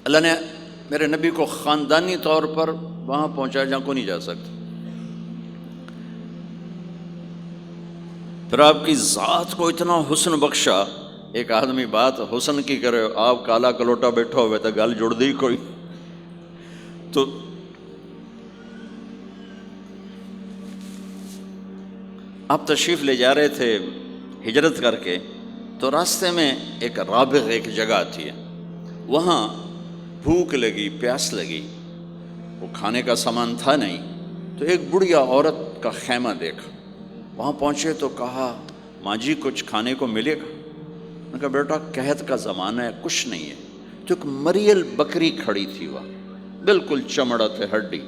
اللہ نے میرے نبی کو خاندانی طور پر وہاں پہنچایا جہاں کو نہیں جا سکتا. پھر آپ کی ذات کو اتنا حسن بخشا. ایک آدمی بات حسن کی کرے، آپ کالا کلوٹا بیٹھا ہوئے تو گل جڑ دی کوئی. تو آپ تشریف لے جا رہے تھے ہجرت کر کے، تو راستے میں ایک رابغ ایک جگہ آتی ہے، وہاں بھوک لگی، پیاس لگی، وہ کھانے کا سامان تھا نہیں، تو ایک بڑھیا عورت کا خیمہ دیکھا. وہاں پہنچے تو کہا ماں جی کچھ کھانے کو ملے گا؟ نے کہا بیٹا قحط کا زمانہ ہے، کچھ نہیں ہے. تو ایک مریل بکری کھڑی تھی وہاں، بالکل چمڑت ہڈی.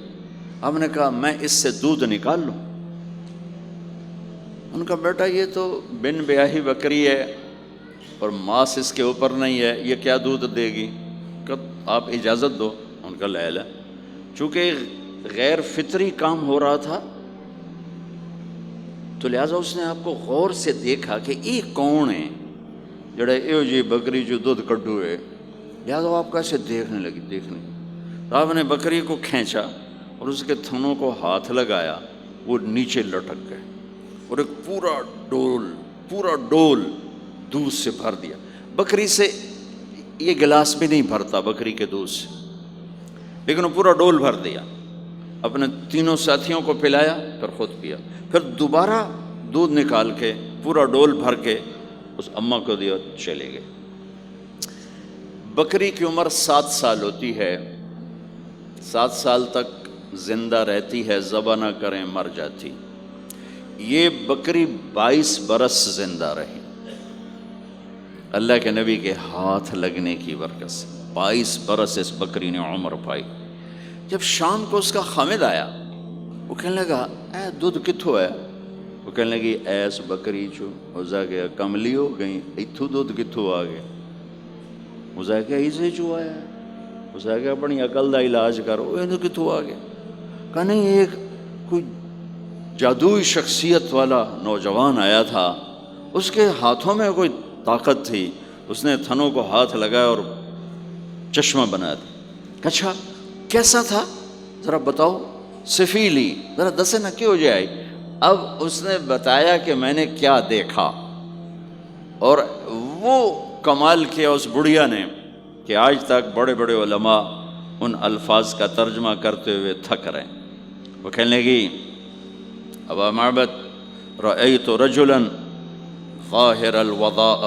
ہم نے کہا میں اس سے دودھ نکال لوں؟ ان کا بیٹا یہ تو بن بیاہی بکری ہے اور ماس اس کے اوپر نہیں ہے، یہ کیا دودھ دے گی؟ کہ آپ اجازت دو. ان کا لے لے. چونکہ غیر فطری کام ہو رہا تھا تو لہٰذا اس نے آپ کو غور سے دیکھا کہ یہ کون ہے جڑا ایو جی بکری جو دودھ کڈو ہے. لہٰذا آپ کیسے دیکھنے لگی. تو آپ نے بکری کو کھینچا اور اس کے تھنوں کو ہاتھ لگایا، وہ نیچے لٹک گئے اور ایک پورا ڈول دودھ سے بھر دیا. بکری سے یہ گلاس بھی نہیں بھرتا بکری کے دودھ سے، لیکن وہ پورا ڈول بھر دیا. اپنے تینوں ساتھیوں کو پلایا، پھر خود پیا. پھر دوبارہ دودھ نکال کے پورا ڈول بھر کے اس اماں کو دیا، چلے گئے. بکری کی عمر 7 سال ہوتی ہے، 7 سال تک زندہ رہتی ہے، ذبح نہ کریں مر جاتی. یہ بکری 22 برس زندہ رہی اللہ کے نبی کے ہاتھ لگنے کی برکت سے. 22 برس اس بکری نے عمر پائی. جب شام کو اس کا خامد آیا، وہ کہنے لگا اے دودھ کتھوں ہے؟ وہ کہنے لگی ایس بکری چو وزا گیا کملی ہو گئی، اتھو دودھ کتھوں آ گیا؟ وزا گیا اسے چو آیا ہے. وزا گیا اپنی عقل دا علاج کرو، یہ کتھوں آ گیا؟ کہا نہیں، ایک کوئی جادوئی شخصیت والا نوجوان آیا تھا، اس کے ہاتھوں میں کوئی طاقت تھی، اس نے تھنوں کو ہاتھ لگایا اور چشمہ بنا دیا. اچھا کیسا تھا ذرا بتاؤ؟ سفیلی، ذرا دسے نہ کیوں جائے. اب اس نے بتایا کہ میں نے کیا دیکھا، اور وہ کمال کیا اس بڑھیا نے کہ آج تک بڑے بڑے علماء ان الفاظ کا ترجمہ کرتے ہوئے تھک رہے ہیں. وہ کہنے لگی ابا معبد رأیت رجلا ظاہر الوضاء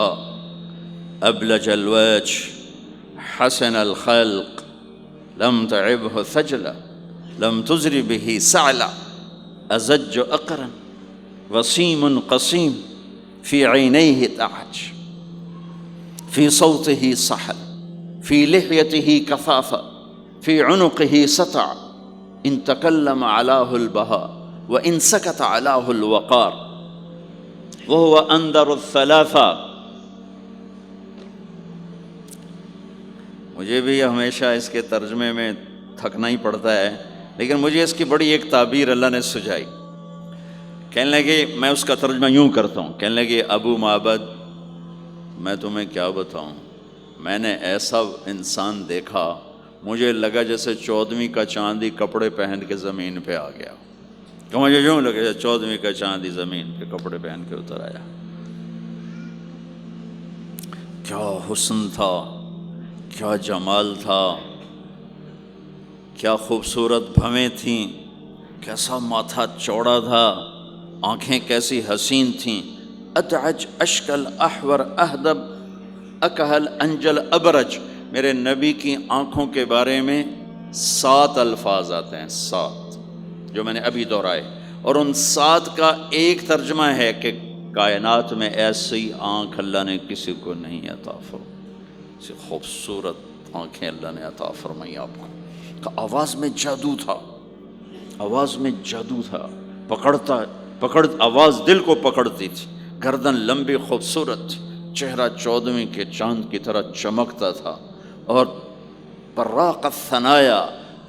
ابلج الوجه حسن الخلق لم تعبه ثجلا لم تزر به سعلا ازج اقرا وسیم قسیم في عينيه تعج في صوته صحل في لحيته كثافة في عنقه سطع إن تكلم علاه البهاء وإن سكت علاه الوقار وهو أندر الثلاثة. مجھے بھی ہمیشہ اس کے ترجمے میں تھکنا ہی پڑتا ہے، لیکن مجھے اس کی بڑی ایک تعبیر اللہ نے سجائی. کہنے لگے میں اس کا ترجمہ یوں کرتا ہوں، کہنے لگے ابو معبد میں تمہیں کیا بتاؤں، میں نے ایسا انسان دیکھا مجھے لگا جیسے 14ویں کا چاندی کپڑے پہن کے زمین پہ آ گیا. کہ مجھے یوں لگا جیسے 14ویں کا چاندی زمین پہ کپڑے پہن کے اتر آیا. کیا حسن تھا، کیا جمال تھا، کیا خوبصورت بھویں تھیں، کیسا ماتھا چوڑا تھا، آنکھیں کیسی حسین تھیں. ادعج اشکل احور اہدب اکہل انجل ابرج. میرے نبی کی آنکھوں کے بارے میں 7 الفاظ آتے ہیں، 7 جو میں نے ابھی دہرائے، اور ان 7 کا ایک ترجمہ ہے کہ کائنات میں ایسی آنکھ اللہ نے کسی کو نہیں عطا فرمائی، ایسی خوبصورت آنکھیں اللہ نے عطا فرمائی آپ کو. آواز میں جادو تھا، آواز میں جادو تھا، آواز دل کو پکڑتی تھی. گردن لمبی خوبصورت تھی، چہرہ 14ویں کے چاند کی طرح چمکتا تھا، اور براق الثنایا،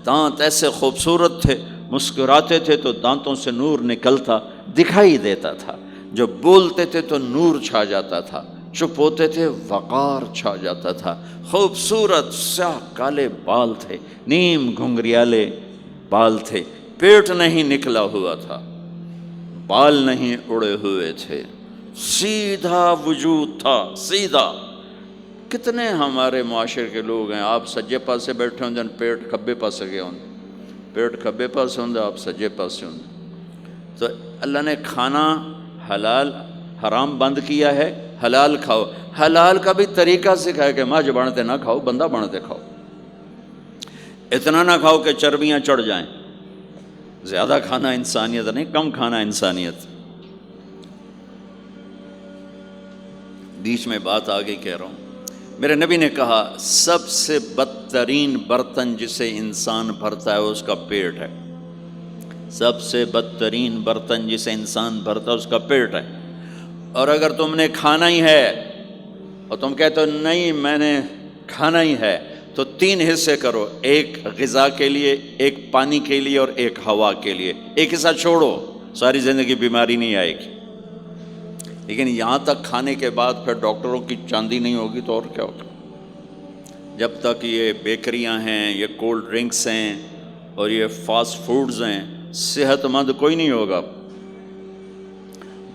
دانت ایسے خوبصورت تھے، مسکراتے تھے تو دانتوں سے نور نکلتا دکھائی دیتا تھا، جب بولتے تھے تو نور چھا جاتا تھا. چپ ہوتے تھے وقار چھا جاتا تھا، خوبصورت سیاہ کالے بال تھے، نیم گھنگریالے بال تھے، پیٹ نہیں نکلا ہوا تھا، بال نہیں اڑے ہوئے تھے، سیدھا وجود تھا، سیدھا۔ کتنے ہمارے معاشرے کے لوگ ہیں، آپ سجے پاسے بیٹھے ہوں پیٹ کھبے پاسے گیا ہوں، پیٹ کھبے پاسے ہوں آپ سجے پاسے ہوں۔ تو اللہ نے کھانا حلال حرام بند کیا ہے، حلال کھاؤ، حلال کا بھی طریقہ سکھایا کہ ماج بنتے نہ کھاؤ، بندہ بنتے کھاؤ، اتنا نہ کھاؤ کہ چربیاں چڑھ جائیں، زیادہ کھانا انسانیت نہیں، کم کھانا انسانیت۔ بیچ میں بات آگے کہہ رہا ہوں، میرے نبی نے کہا سب سے بدترین برتن جسے انسان بھرتا ہے اس کا پیٹ ہے، سب سے بدترین برتن جسے انسان بھرتا ہے اس کا پیٹ ہے۔ اور اگر تم نے کھانا ہی ہے اور تم کہتے ہو نہیں میں نے کھانا ہی ہے، تو 3 حصے کرو، ایک غذا کے لیے، ایک پانی کے لیے اور ایک ہوا کے لیے، ایک حصہ چھوڑو، ساری زندگی بیماری نہیں آئے گی۔ لیکن یہاں تک کھانے کے بعد پھر ڈاکٹروں کی چاندی نہیں ہوگی تو اور کیا ہوگا؟ جب تک یہ بیکریاں ہیں، یہ کولڈ ڈرنکس ہیں اور یہ فاسٹ فوڈز ہیں، صحت مند کوئی نہیں ہوگا۔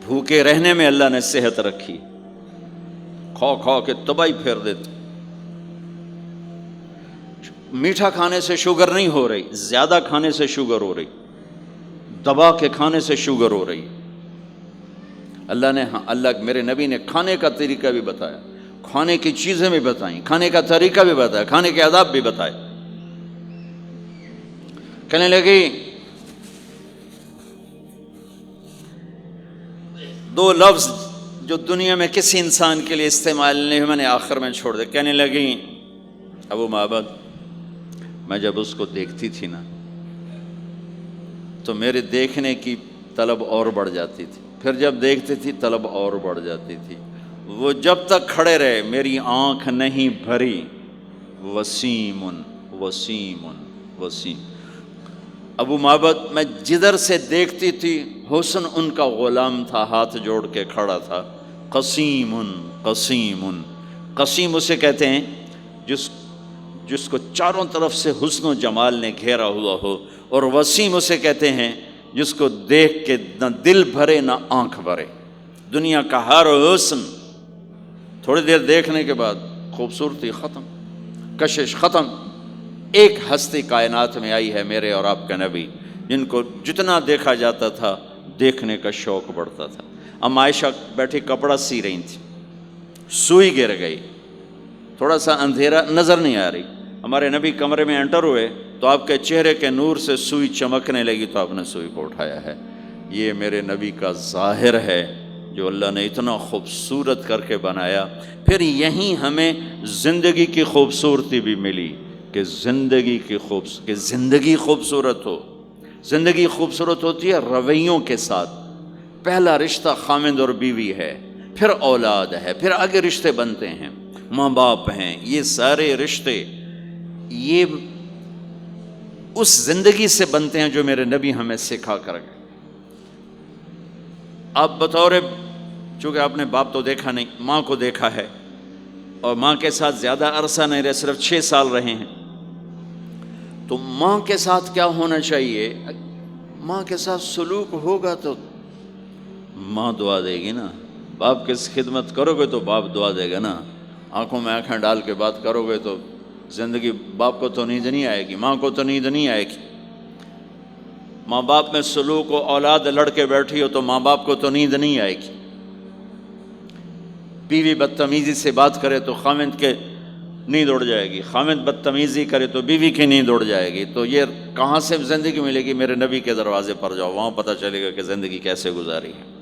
بھوکے رہنے میں اللہ نے صحت رکھی، کھا کھا کے تباہی پھیر دیتے۔ میٹھا کھانے سے شوگر نہیں ہو رہی، زیادہ کھانے سے شوگر ہو رہی، دبا کے کھانے سے شوگر ہو رہی۔ اللہ میرے نبی نے کھانے کا طریقہ بھی بتایا، کھانے کی چیزیں بھی بتائیں، کھانے کا طریقہ بھی بتایا، کھانے کے آداب بھی بتائے۔ کہنے لگی 2 لفظ جو دنیا میں کسی انسان کے لیے استعمال نہیں، میں نے آخر میں چھوڑ دے۔ کہنے لگی ابو معبد، میں جب اس کو دیکھتی تھی نا تو میرے دیکھنے کی طلب اور بڑھ جاتی تھی، پھر جب دیکھتی تھی طلب اور بڑھ جاتی تھی، وہ جب تک کھڑے رہے میری آنکھ نہیں بھری۔ وسیم وسیم وسیم، ابو معبد میں جدھر سے دیکھتی تھی حسن ان کا غلام تھا، ہاتھ جوڑ کے کھڑا تھا۔ قسیم قسیم، قسیم اسے کہتے ہیں جس کو چاروں طرف سے حسن و جمال نے گھیرا ہوا ہو، اور وسیم اسے کہتے ہیں جس کو دیکھ کے نہ دل بھرے نہ آنکھ بھرے۔ دنیا کا ہر حسن تھوڑی دیر دیکھنے کے بعد خوبصورتی ختم، کشش ختم۔ ایک ہستی کائنات میں آئی ہے میرے اور آپ کا نبی، جن کو جتنا دیکھا جاتا تھا دیکھنے کا شوق بڑھتا تھا۔ ام عائشہ بیٹھی کپڑا سی رہی تھی، سوئی گر گئی، تھوڑا سا اندھیرا نظر نہیں آ رہی، ہمارے نبی کمرے میں انٹر ہوئے تو آپ کے چہرے کے نور سے سوئی چمکنے لگی تو آپ نے سوئی کو اٹھایا ہے۔ یہ میرے نبی کا ظاہر ہے جو اللہ نے اتنا خوبصورت کر کے بنایا۔ پھر یہیں ہمیں زندگی کی خوبصورتی بھی ملی کہ زندگی خوبصورت ہو۔ زندگی خوبصورت ہوتی ہے رویوں کے ساتھ۔ پہلا رشتہ خاوند اور بیوی ہے، پھر اولاد ہے، پھر آگے رشتے بنتے ہیں، ماں باپ ہیں، یہ سارے رشتے یہ اس زندگی سے بنتے ہیں جو میرے نبی ہمیں سکھا کر گئے۔ آپ بطور، چونکہ آپ نے باپ تو دیکھا نہیں، ماں کو دیکھا ہے، اور ماں کے ساتھ زیادہ عرصہ نہیں رہے، صرف 6 سال رہے ہیں، تو ماں کے ساتھ کیا ہونا چاہیے؟ ماں کے ساتھ سلوک ہوگا تو ماں دعا دے گی نا، باپ کی خدمت کرو گے تو باپ دعا دے گا نا، آنکھوں میں آنکھیں ڈال کے بات کرو گے تو زندگی، باپ کو تو نیند نہیں آئے گی، ماں کو تو نیند نہیں آئے گی۔ ماں باپ میں سلوک و اولاد لڑ کے بیٹھی ہو تو ماں باپ کو تو نیند نہیں آئے گی۔ بیوی بدتمیزی سے بات کرے تو خاوند کے نیند اڑ جائے گی، خاوند بدتمیزی کرے تو بیوی کی نیند اڑ جائے گی۔ تو یہ کہاں سے زندگی ملے گی؟ میرے نبی کے دروازے پر جاؤ، وہاں پتہ چلے گا کہ زندگی کیسے گزاری ہے۔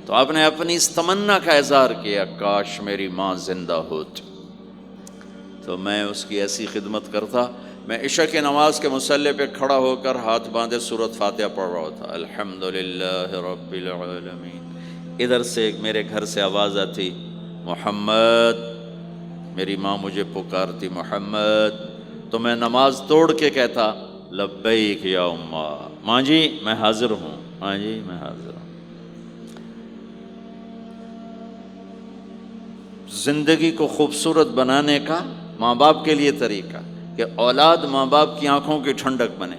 تو آپ نے اپنی اس تمنا کا اظہار کیا، کاش میری ماں زندہ ہوتی تو میں اس کی ایسی خدمت کرتا۔ میں عشاء کی نماز کے مصلی پہ کھڑا ہو کر ہاتھ باندھے سورۃ فاتحہ پڑھ رہا تھا، الحمدللہ رب العالمین۔ ادھر سے میرے گھر سے آواز آتی، محمد، میری ماں مجھے پکارتی محمد، تو میں نماز توڑ کے کہتا لبیک یا اماں، ماں جی میں حاضر ہوں، ماں جی میں حاضر ہوں۔ زندگی کو خوبصورت بنانے کا ماں باپ کے لیے طریقہ کہ اولاد ماں باپ کی آنکھوں کی ٹھنڈک بنے.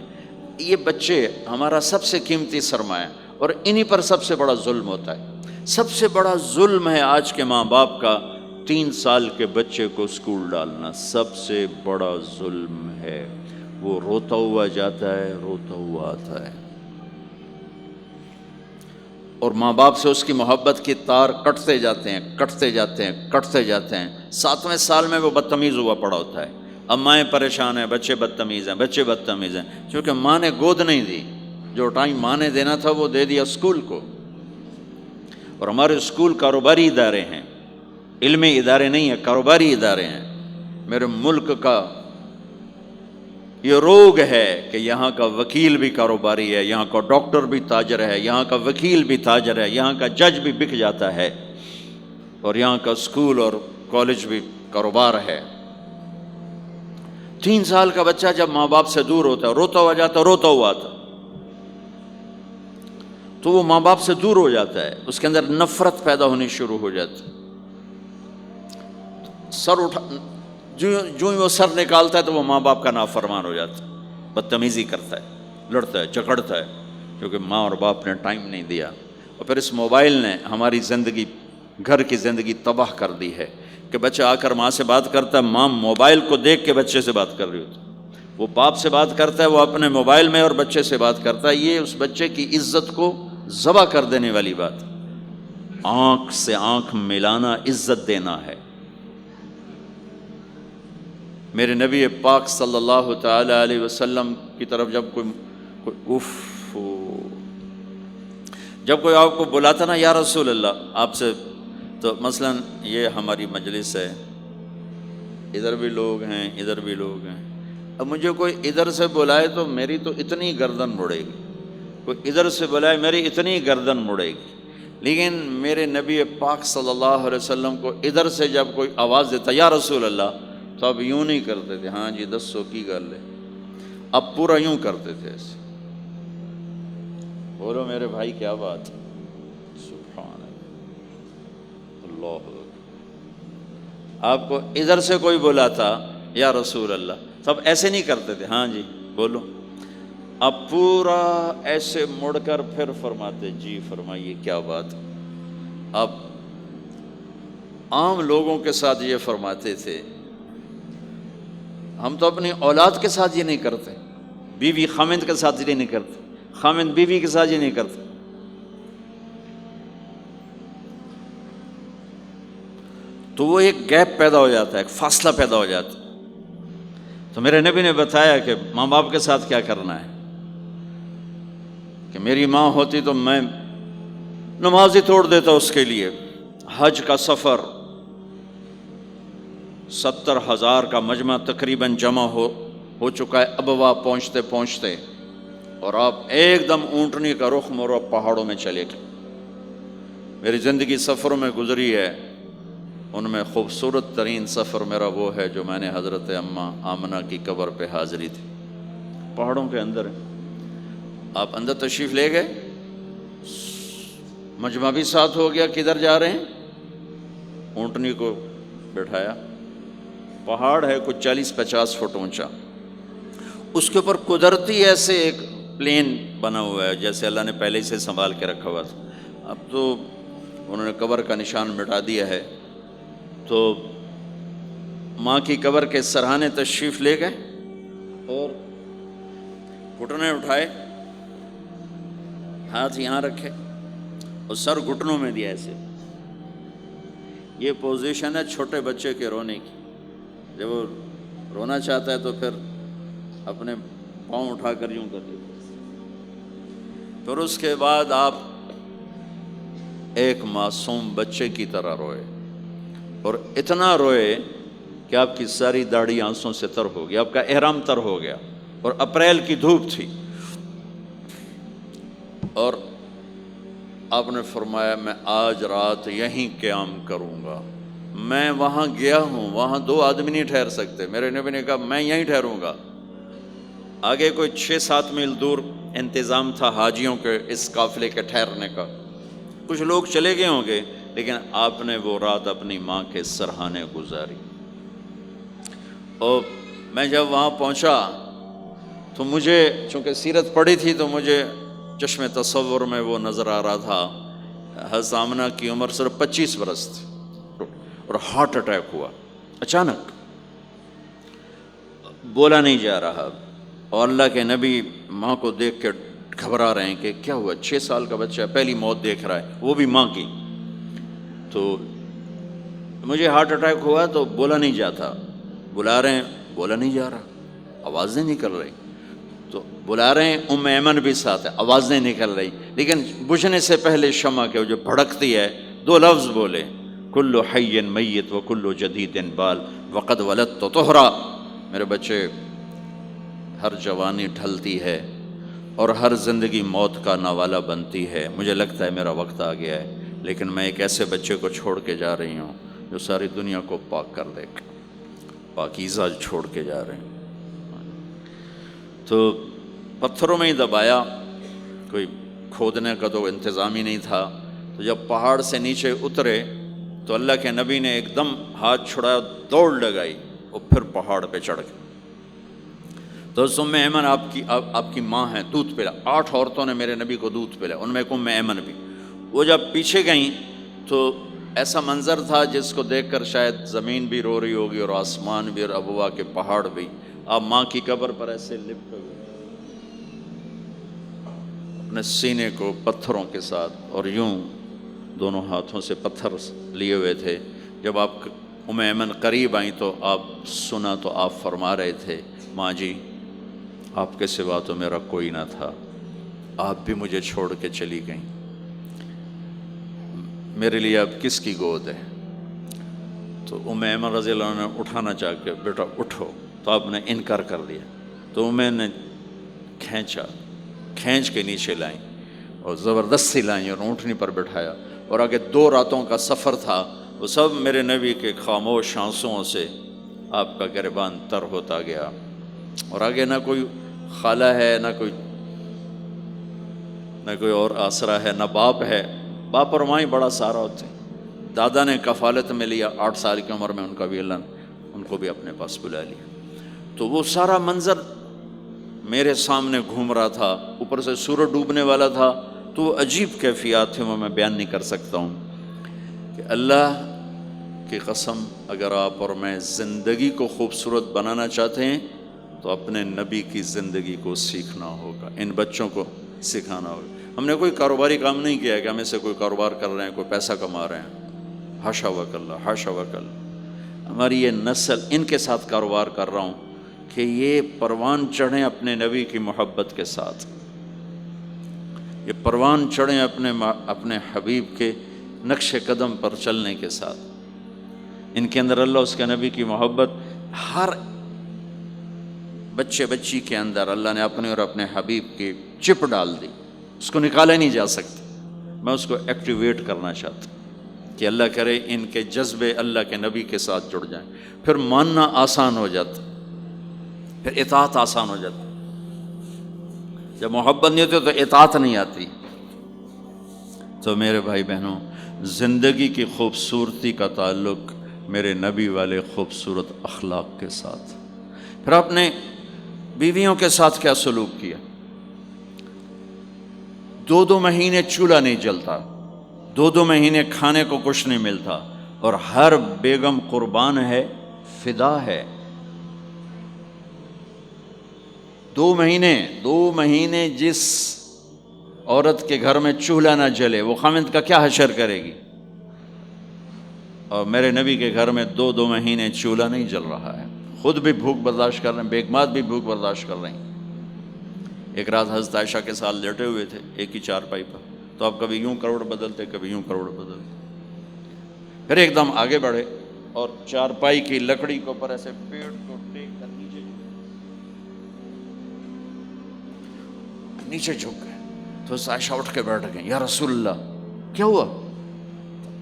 یہ بچے ہمارا سب سے قیمتی سرمایہ، اور انہی پر سب سے بڑا ظلم ہوتا ہے. سب سے بڑا ظلم ہے آج کے ماں باپ کا 3 سال کے بچے کو اسکول ڈالنا. سب سے بڑا ظلم ہے. وہ روتا ہوا جاتا ہے، روتا ہوا آتا ہے، اور ماں باپ سے اس کی محبت کی تار کٹتے جاتے ہیں، کٹتے جاتے ہیں، کٹتے جاتے ہیں. 7ویں سال میں وہ بدتمیز ہوا پڑا ہوتا ہے. اب مائیں پریشان ہیں، بچے بدتمیز ہیں، بچے بدتمیز ہیں، کیونکہ ماں نے گود نہیں دی. جو ٹائم ماں نے دینا تھا وہ دے دیا اسکول کو. اور ہمارے اسکول کاروباری ادارے ہیں، علمی ادارے نہیں ہیں، کاروباری ادارے ہیں. میرے ملک کا یہ روگ ہے کہ یہاں کا وکیل بھی کاروباری ہے، یہاں کا ڈاکٹر بھی تاجر ہے، یہاں کا وکیل بھی تاجر ہے، یہاں کا جج بھی بک جاتا ہے، اور یہاں کا اسکول اور کالج بھی کاروبار ہے. 3 سال کا بچہ جب ماں باپ سے دور ہوتا ہے، روتا ہوا جاتا ہے، روتا ہوا آتا، تو وہ ماں باپ سے دور ہو جاتا ہے. اس کے اندر نفرت پیدا ہونی شروع ہو جاتی. سر اٹھا جو ہی وہ سر نکالتا ہے تو وہ ماں باپ کا نافرمان ہو جاتا ہے، بدتمیزی کرتا ہے، لڑتا ہے، جھگڑتا ہے، کیونکہ ماں اور باپ نے ٹائم نہیں دیا. اور پھر اس موبائل نے ہماری زندگی، گھر کی زندگی تباہ کر دی ہے کہ بچہ آ کر ماں سے بات کرتا ہے، ماں موبائل کو دیکھ کے بچے سے بات کر رہی ہوتی. وہ باپ سے بات کرتا ہے، وہ اپنے موبائل میں، اور بچے سے بات کرتا ہے. یہ اس بچے کی عزت کو ذبح کر دینے والی بات. آنکھ سے آنکھ ملانا عزت دینا ہے. میرے نبی پاک صلی اللہ تعالی علیہ وسلم کی طرف جب جب کوئی آپ کو بلاتا نا، یا رسول اللہ آپ سے، تو مثلا یہ ہماری مجلس ہے، ادھر بھی لوگ ہیں، ادھر بھی لوگ ہیں. اب مجھے کوئی ادھر سے بلائے تو میری تو اتنی گردن مڑے گی، کوئی ادھر سے بلائے میری اتنی گردن مڑے گی. لیکن میرے نبی پاک صلی اللہ علیہ وسلم کو ادھر سے جب کوئی آواز دیتا یا رسول اللہ، تو اب یوں نہیں کرتے تھے، ہاں جی دسو کی گل ہے. اب پورا یوں کرتے تھے ایسے. بولو میرے بھائی کیا بات. سبحان اللہ. آپ کو ادھر سے کوئی بلاتا یا رسول اللہ، تب ایسے نہیں کرتے تھے، ہاں جی بولو. اب پورا ایسے مڑ کر پھر فرماتے، جی فرمائیے کیا بات. اب عام لوگوں کے ساتھ یہ فرماتے تھے. ہم تو اپنی اولاد کے ساتھ یہ نہیں کرتے، بیوی خامند کے ساتھ یہ نہیں کرتے، خامند بیوی کے ساتھ یہ نہیں کرتے. تو وہ ایک گیپ پیدا ہو جاتا ہے، ایک فاصلہ پیدا ہو جاتا ہے. تو میرے نبی نے بتایا کہ ماں باپ کے ساتھ کیا کرنا ہے. کہ میری ماں ہوتی تو میں نماز ہی توڑ دیتا اس کے لیے. حج کا سفر 70,000 کا مجمع تقریباً جمع ہو چکا ہے ابوا پہنچتے پہنچتے، اور آپ ایک دم اونٹنی کا رخ موڑو، پہاڑوں میں چلے گئے. میری زندگی سفروں میں گزری ہے، ان میں خوبصورت ترین سفر میرا وہ ہے جو میں نے حضرت اماں آمنہ کی قبر پہ حاضری تھی. پہاڑوں کے اندر آپ اندر تشریف لے گئے، مجمع بھی ساتھ ہو گیا. کدھر جا رہے ہیں؟ اونٹنی کو بٹھایا، پہاڑ ہے کچھ 40-50 فٹ اونچا، اس کے اوپر قدرتی ایسے ایک پلین بنا ہوا ہے جیسے اللہ نے پہلے سے سنبھال کے رکھا ہوا تھا. اب تو انہوں نے قبر کا نشان مٹا دیا ہے. تو ماں کی قبر کے سرہانے تشریف لے گئے اور گھٹنے اٹھائے، ہاتھ یہاں رکھے اور سر گھٹنوں میں دیا ایسے. یہ پوزیشن ہے چھوٹے بچے کے رونے کی. جب وہ رونا چاہتا ہے تو پھر اپنے پاؤں اٹھا کر یوں کر دیتے. پھر اس کے بعد آپ ایک معصوم بچے کی طرح روئے، اور اتنا روئے کہ آپ کی ساری داڑھی آنسوں سے تر ہو گئی، آپ کا احرام تر ہو گیا، اور اپریل کی دھوپ تھی. اور آپ نے فرمایا میں آج رات یہیں قیام کروں گا. میں وہاں گیا ہوں، وہاں 2 آدمی نہیں ٹھہر سکتے. میرے نبی نے کہا میں یہیں ٹھہروں گا. آگے کوئی 6-7 میل دور انتظام تھا حاجیوں کے اس قافلے کے ٹھہرنے کا. کچھ لوگ چلے گئے ہوں گے، لیکن آپ نے وہ رات اپنی ماں کے سرہانے گزاری۔ اور میں جب وہاں پہنچا تو مجھے چونکہ سیرت پڑھی تھی تو مجھے چشم تصور میں وہ نظر آ رہا تھا، حضرت آمنہ کی عمر صرف 25 برس تھی اور ہارٹ اٹیک ہوا اچانک، بولا نہیں جا رہا، اور اللہ کے نبی ماں کو دیکھ کے گھبرا رہے ہیں کہ کیا ہوا، 6 سال کا بچہ پہلی موت دیکھ رہا ہے، وہ بھی ماں کی۔ تو مجھے ہارٹ اٹیک ہوا تو بولا نہیں جاتا، بلا رہے ہیں بولا نہیں جا رہا، آواز نہیں نکل رہی، تو بلا رہے ہیں ام ایمن بھی ساتھ ہے، آواز نہیں نکل رہی، لیکن بجھنے سے پہلے شمع کے جو بھڑکتی ہے 2 لفظ بولے، کل حی میت و کل جدید بال وقد ولدت طہرا، میرے بچے ہر جوانی ڈھلتی ہے اور ہر زندگی موت کا نوالا بنتی ہے، مجھے لگتا ہے میرا وقت آ گیا ہے، لیکن میں ایک ایسے بچے کو چھوڑ کے جا رہی ہوں جو ساری دنیا کو پاک کر دے گا، پاکیزہ چھوڑ کے جا رہے ہیں۔ تو پتھروں میں ہی دبایا، کوئی کھودنے کا تو انتظام ہی نہیں تھا، تو جب پہاڑ سے نیچے اترے تو اللہ کے نبی نے ایک دم ہاتھ چھڑایا، دوڑ لگائی اور پھر پہاڑ پہ چڑھ گئے۔ تو ام ایمن آپ کی ماں ہیں، دودھ پلا، 8 عورتوں نے میرے نبی کو دودھ پلا، ان میں ایک ام ایمن بھی۔ وہ جب پیچھے گئیں تو ایسا منظر تھا جس کو دیکھ کر شاید زمین بھی رو رہی ہوگی اور آسمان بھی اور ابوا کے پہاڑ بھی۔ آپ ماں کی قبر پر ایسے لپٹ ہوئے اپنے سینے کو پتھروں کے ساتھ اور یوں دونوں ہاتھوں سے پتھر لیے ہوئے تھے۔ جب آپ ام ایمن قریب آئیں تو آپ سنا تو آپ فرما رہے تھے، ماں جی آپ کے سوا تو میرا کوئی نہ تھا، آپ بھی مجھے چھوڑ کے چلی گئیں، میرے لیے اب کس کی گود ہے؟ تو ام ایمن رضی اللہ عنہ نے اٹھانا چاہ کے، بیٹا اٹھو، تو آپ نے انکار کر دیا، تو ام نے کھینچ کے نیچے لائیں اور زبردستی لائیں اور اونٹنی پر بٹھایا، اور آگے 2 راتوں کا سفر تھا، وہ سب میرے نبی کے خاموش آنسوؤں سے آپ کا گریبان تر ہوتا گیا، اور آگے نہ کوئی خالہ ہے، نہ کوئی اور آسرا ہے، نہ باپ ہے، باپ اور ماں ہی بڑا سہارا ہوتے ہیں۔ دادا نے کفالت میں لیا 8 سال کی عمر میں، ان کا بھی اللہ نے ان کو بھی اپنے پاس بلا لیا۔ تو وہ سارا منظر میرے سامنے گھوم رہا تھا، اوپر سے سورج ڈوبنے والا تھا، تو وہ عجیب کیفیات تھے، وہ میں بیان نہیں کر سکتا ہوں کہ اللہ کی قسم اگر آپ اور میں زندگی کو خوبصورت بنانا چاہتے ہیں تو اپنے نبی کی زندگی کو سیکھنا ہوگا، ان بچوں کو سکھانا ہوگا۔ ہم نے کوئی کاروباری کام نہیں کیا ہے کہ ہم اس سے کوئی کاروبار کر رہے ہیں، کوئی پیسہ کما رہے ہیں، حاشا وکلا حاشا وکلا، ہماری یہ نسل ان کے ساتھ کاروبار کر رہا ہوں کہ یہ پروان چڑھیں اپنے نبی کی محبت کے ساتھ، یہ پروان چڑھیں اپنے حبیب کے نقش قدم پر چلنے کے ساتھ، ان کے اندر اللہ اس کے نبی کی محبت، ہر بچے بچی کے اندر اللہ نے اپنے اور اپنے حبیب کی چپ ڈال دی، اس کو نکالا نہیں جا سکتا۔ میں اس کو ایکٹیویٹ کرنا چاہتا ہوں کہ اللہ کرے ان کے جذبے اللہ کے نبی کے ساتھ جڑ جائیں، پھر ماننا آسان ہو جاتا، پھر اطاعت آسان ہو جاتی۔ جب محبت نہیں ہوتی تو اطاعت نہیں آتی۔ تو میرے بھائی بہنوں، زندگی کی خوبصورتی کا تعلق میرے نبی والے خوبصورت اخلاق کے ساتھ۔ پھر آپ نے بیویوں کے ساتھ کیا سلوک کیا؟ 2 مہینے چولہا نہیں جلتا، 2 مہینے کھانے کو کچھ نہیں ملتا، اور ہر بیگم قربان ہے، فدا ہے۔ 2 مہینے جس عورت کے گھر میں چولہا نہ جلے وہ خامند کا کیا حشر کرے گی؟ اور میرے نبی کے گھر میں 2 مہینے چولہا نہیں جل رہا ہے، خود بھی بھوک برداشت کر رہے ہیں، بیگمات بھی بھوک برداشت کر رہے ہیں۔ ایک رات حضرت عائشہ کے ساتھ لیٹے ہوئے تھے ایک ہی چارپائی پر، تو آپ کبھی یوں کروڑ بدلتے کبھی یوں کروڑ بدلتے، پھر ایک دم آگے بڑھے اور چارپائی کی لکڑی کے اوپر ایسے پیڑ کو ٹیک کر نیچے جھک گئے، تو عائشہ اٹھ کے بیٹھ گئے، یا رسول اللہ کیا ہوا؟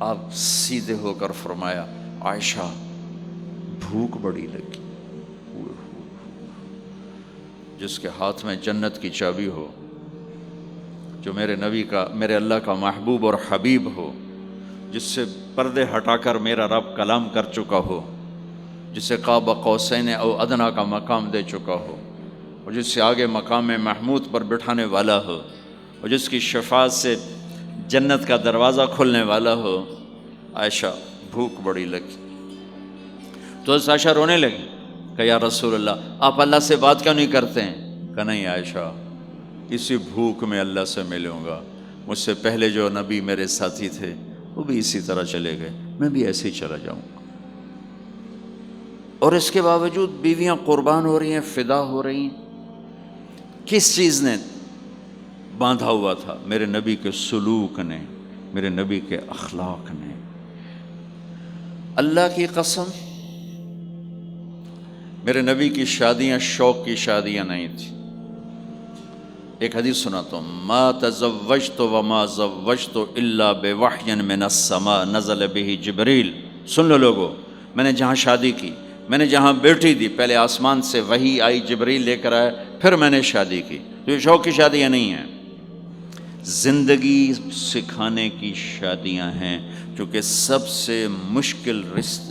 آپ سیدھے ہو کر فرمایا، عائشہ بھوک بڑی لگی۔ جس کے ہاتھ میں جنت کی چابی ہو، جو میرے نبی کا، میرے اللہ کا محبوب اور حبیب ہو، جس سے پردے ہٹا کر میرا رب کلام کر چکا ہو، جسے قاب قوسین او ادنا کا مقام دے چکا ہو، اور جس سے آگے مقام محمود پر بٹھانے والا ہو، اور جس کی شفاعت سے جنت کا دروازہ کھلنے والا ہو۔ عائشہ بھوک بڑی لگی تو عائشہ رونے لگی کہ یا رسول اللہ آپ اللہ سے بات کیوں نہیں کرتے ہیں؟ کہ نہیں عائشہ، اسی بھوک میں اللہ سے ملوں گا۔ مجھ سے پہلے جو نبی میرے ساتھی تھے وہ بھی اسی طرح چلے گئے، میں بھی ایسے ہی چلا جاؤں گا۔ اور اس کے باوجود بیویاں قربان ہو رہی ہیں، فدا ہو رہی ہیں۔ کس چیز نے باندھا ہوا تھا؟ میرے نبی کے سلوک نے، میرے نبی کے اخلاق نے۔ اللہ کی قسم، میرے نبی کی شادیاں شوق کی شادیاں نہیں تھیں۔ ایک حدیث سناتا ہوں، ما تزوجت وما زوجت الا بوحی من السماء نزل به جبریل۔ سن لو لوگو، میں نے جہاں شادی کی، میں نے جہاں بیٹی دی، پہلے آسمان سے وحی آئی، جبریل لے کر آئے، پھر میں نے شادی کی۔ تو یہ شوق کی شادیاں نہیں ہیں، زندگی سکھانے کی شادیاں ہیں، چونکہ سب سے مشکل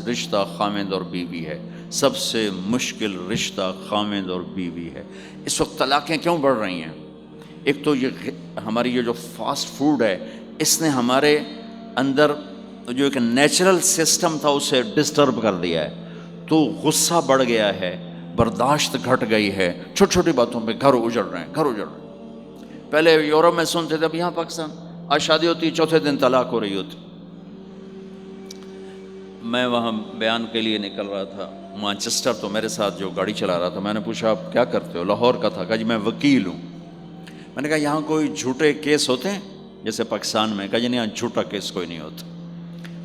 رشتہ خامند اور بیوی ہے، سب سے مشکل رشتہ خامند اور بیوی ہے۔ اس وقت طلاقیں کیوں بڑھ رہی ہیں؟ ایک تو یہ ہماری یہ جو فاسٹ فوڈ ہے، اس نے ہمارے اندر جو ایک نیچرل سسٹم تھا اسے ڈسٹرب کر دیا ہے، تو غصہ بڑھ گیا ہے، برداشت گھٹ گئی ہے، چھوٹی چھوٹی باتوں پہ گھر اجڑ رہے ہیں، گھر اجڑ رہے ہیں۔ پہلے یورپ میں سنتے تھے، اب یہاں پاکستان آج شادی ہوتی، چوتھے دن طلاق ہو رہی ہوتی۔ میں وہاں بیان کے لیے نکل رہا تھا مانچسٹر، تو میرے ساتھ جو گاڑی چلا رہا تھا، میں نے پوچھا آپ کیا کرتے ہو؟ لاہور کا تھا۔ کہا جی میں وکیل ہوں۔ میں نے کہا یہاں کوئی جھوٹے کیس ہوتے ہیں جیسے پاکستان میں؟ کہا جی نہیں، یہاں جھوٹا کیس کوئی نہیں ہوتا،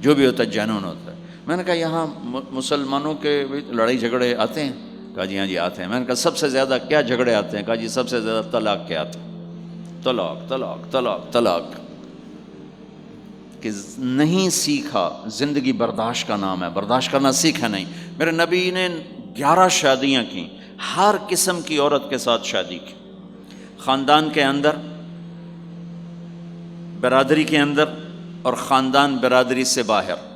جو بھی ہوتا ہے جینون ہوتا ہے۔ میں نے کہا یہاں مسلمانوں کے لڑائی جھگڑے آتے ہیں؟ کہا جی ہاں جی آتے ہیں۔ میں نے کہا سب سے زیادہ کیا جھگڑے آتے ہیں؟ کہا جی سب سے زیادہ طلاق کے آتے ہیں، طلاق طلاق طلاق طلاق۔ کہ نہیں سیکھا، زندگی برداشت کا نام ہے، برداشت کرنا سیکھا نہیں۔ میرے نبی نے 11 شادیاں کی، ہر قسم کی عورت کے ساتھ شادی کی، خاندان کے اندر، برادری کے اندر، اور خاندان برادری سے باہر۔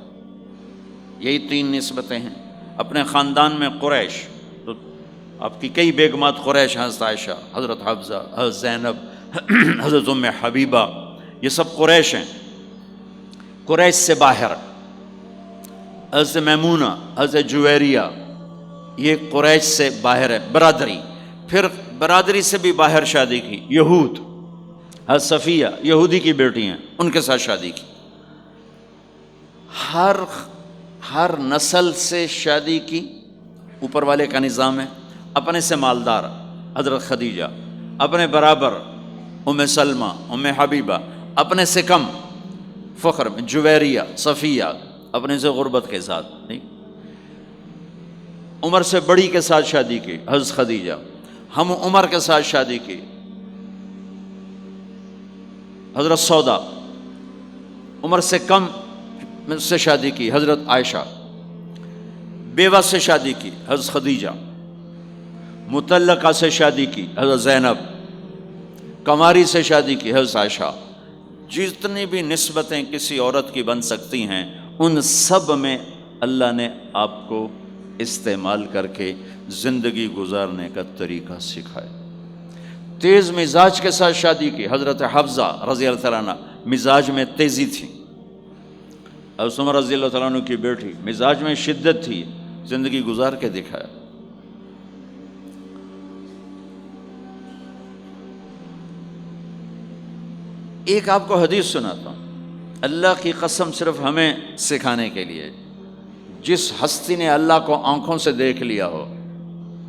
یہی 3 نسبتیں ہیں۔ اپنے خاندان میں قریش، تو آپ کی کئی بیگمات قریش، حضرت عائشہ، حضرت حفصہ، حضرت زینب، حضرت ام حبیبہ، یہ سب قریش ہیں۔ قریش سے باہر حضرت میمونہ، حضرت جویریہ، یہ قریش سے باہر ہے، برادری۔ پھر برادری سے بھی باہر شادی کی، یہود، حضرت صفیہ یہودی کی بیٹی ہیں، ان کے ساتھ شادی کی۔ ہر نسل سے شادی کی، اوپر والے کا نظام ہے۔ اپنے سے مالدار حضرت خدیجہ، اپنے برابر ام سلمہ، ام حبیبہ، اپنے سے کم فخر میں جویریہ، صفیہ، اپنے سے غربت کے ساتھ نہیں۔ عمر سے بڑی کے ساتھ شادی کی، حضرت خدیجہ۔ ہم عمر کے ساتھ شادی کی، حضرت سودا۔ عمر سے کم سے شادی کی، حضرت عائشہ۔ بیوہ سے شادی کی، حضرت خدیجہ۔ مطلقہ سے شادی کی، حضرت زینب۔ کماری سے شادی کی، حضرت عائشہ۔ جتنی بھی نسبتیں کسی عورت کی بن سکتی ہیں، ان سب میں اللہ نے آپ کو استعمال کر کے زندگی گزارنے کا طریقہ سکھایا۔ تیز مزاج کے ساتھ شادی کی، حضرت حفصہ رضی اللہ تعالیٰ عنہ، مزاج میں تیزی تھی۔ حضرت عمر رضی اللہ تعالیٰ عنہ کی بیٹی، مزاج میں شدت تھی، زندگی گزار کے دکھایا۔ ایک آپ کو حدیث سناتا ہوں، اللہ کی قسم صرف ہمیں سکھانے کے لیے۔ جس ہستی نے اللہ کو آنکھوں سے دیکھ لیا ہو،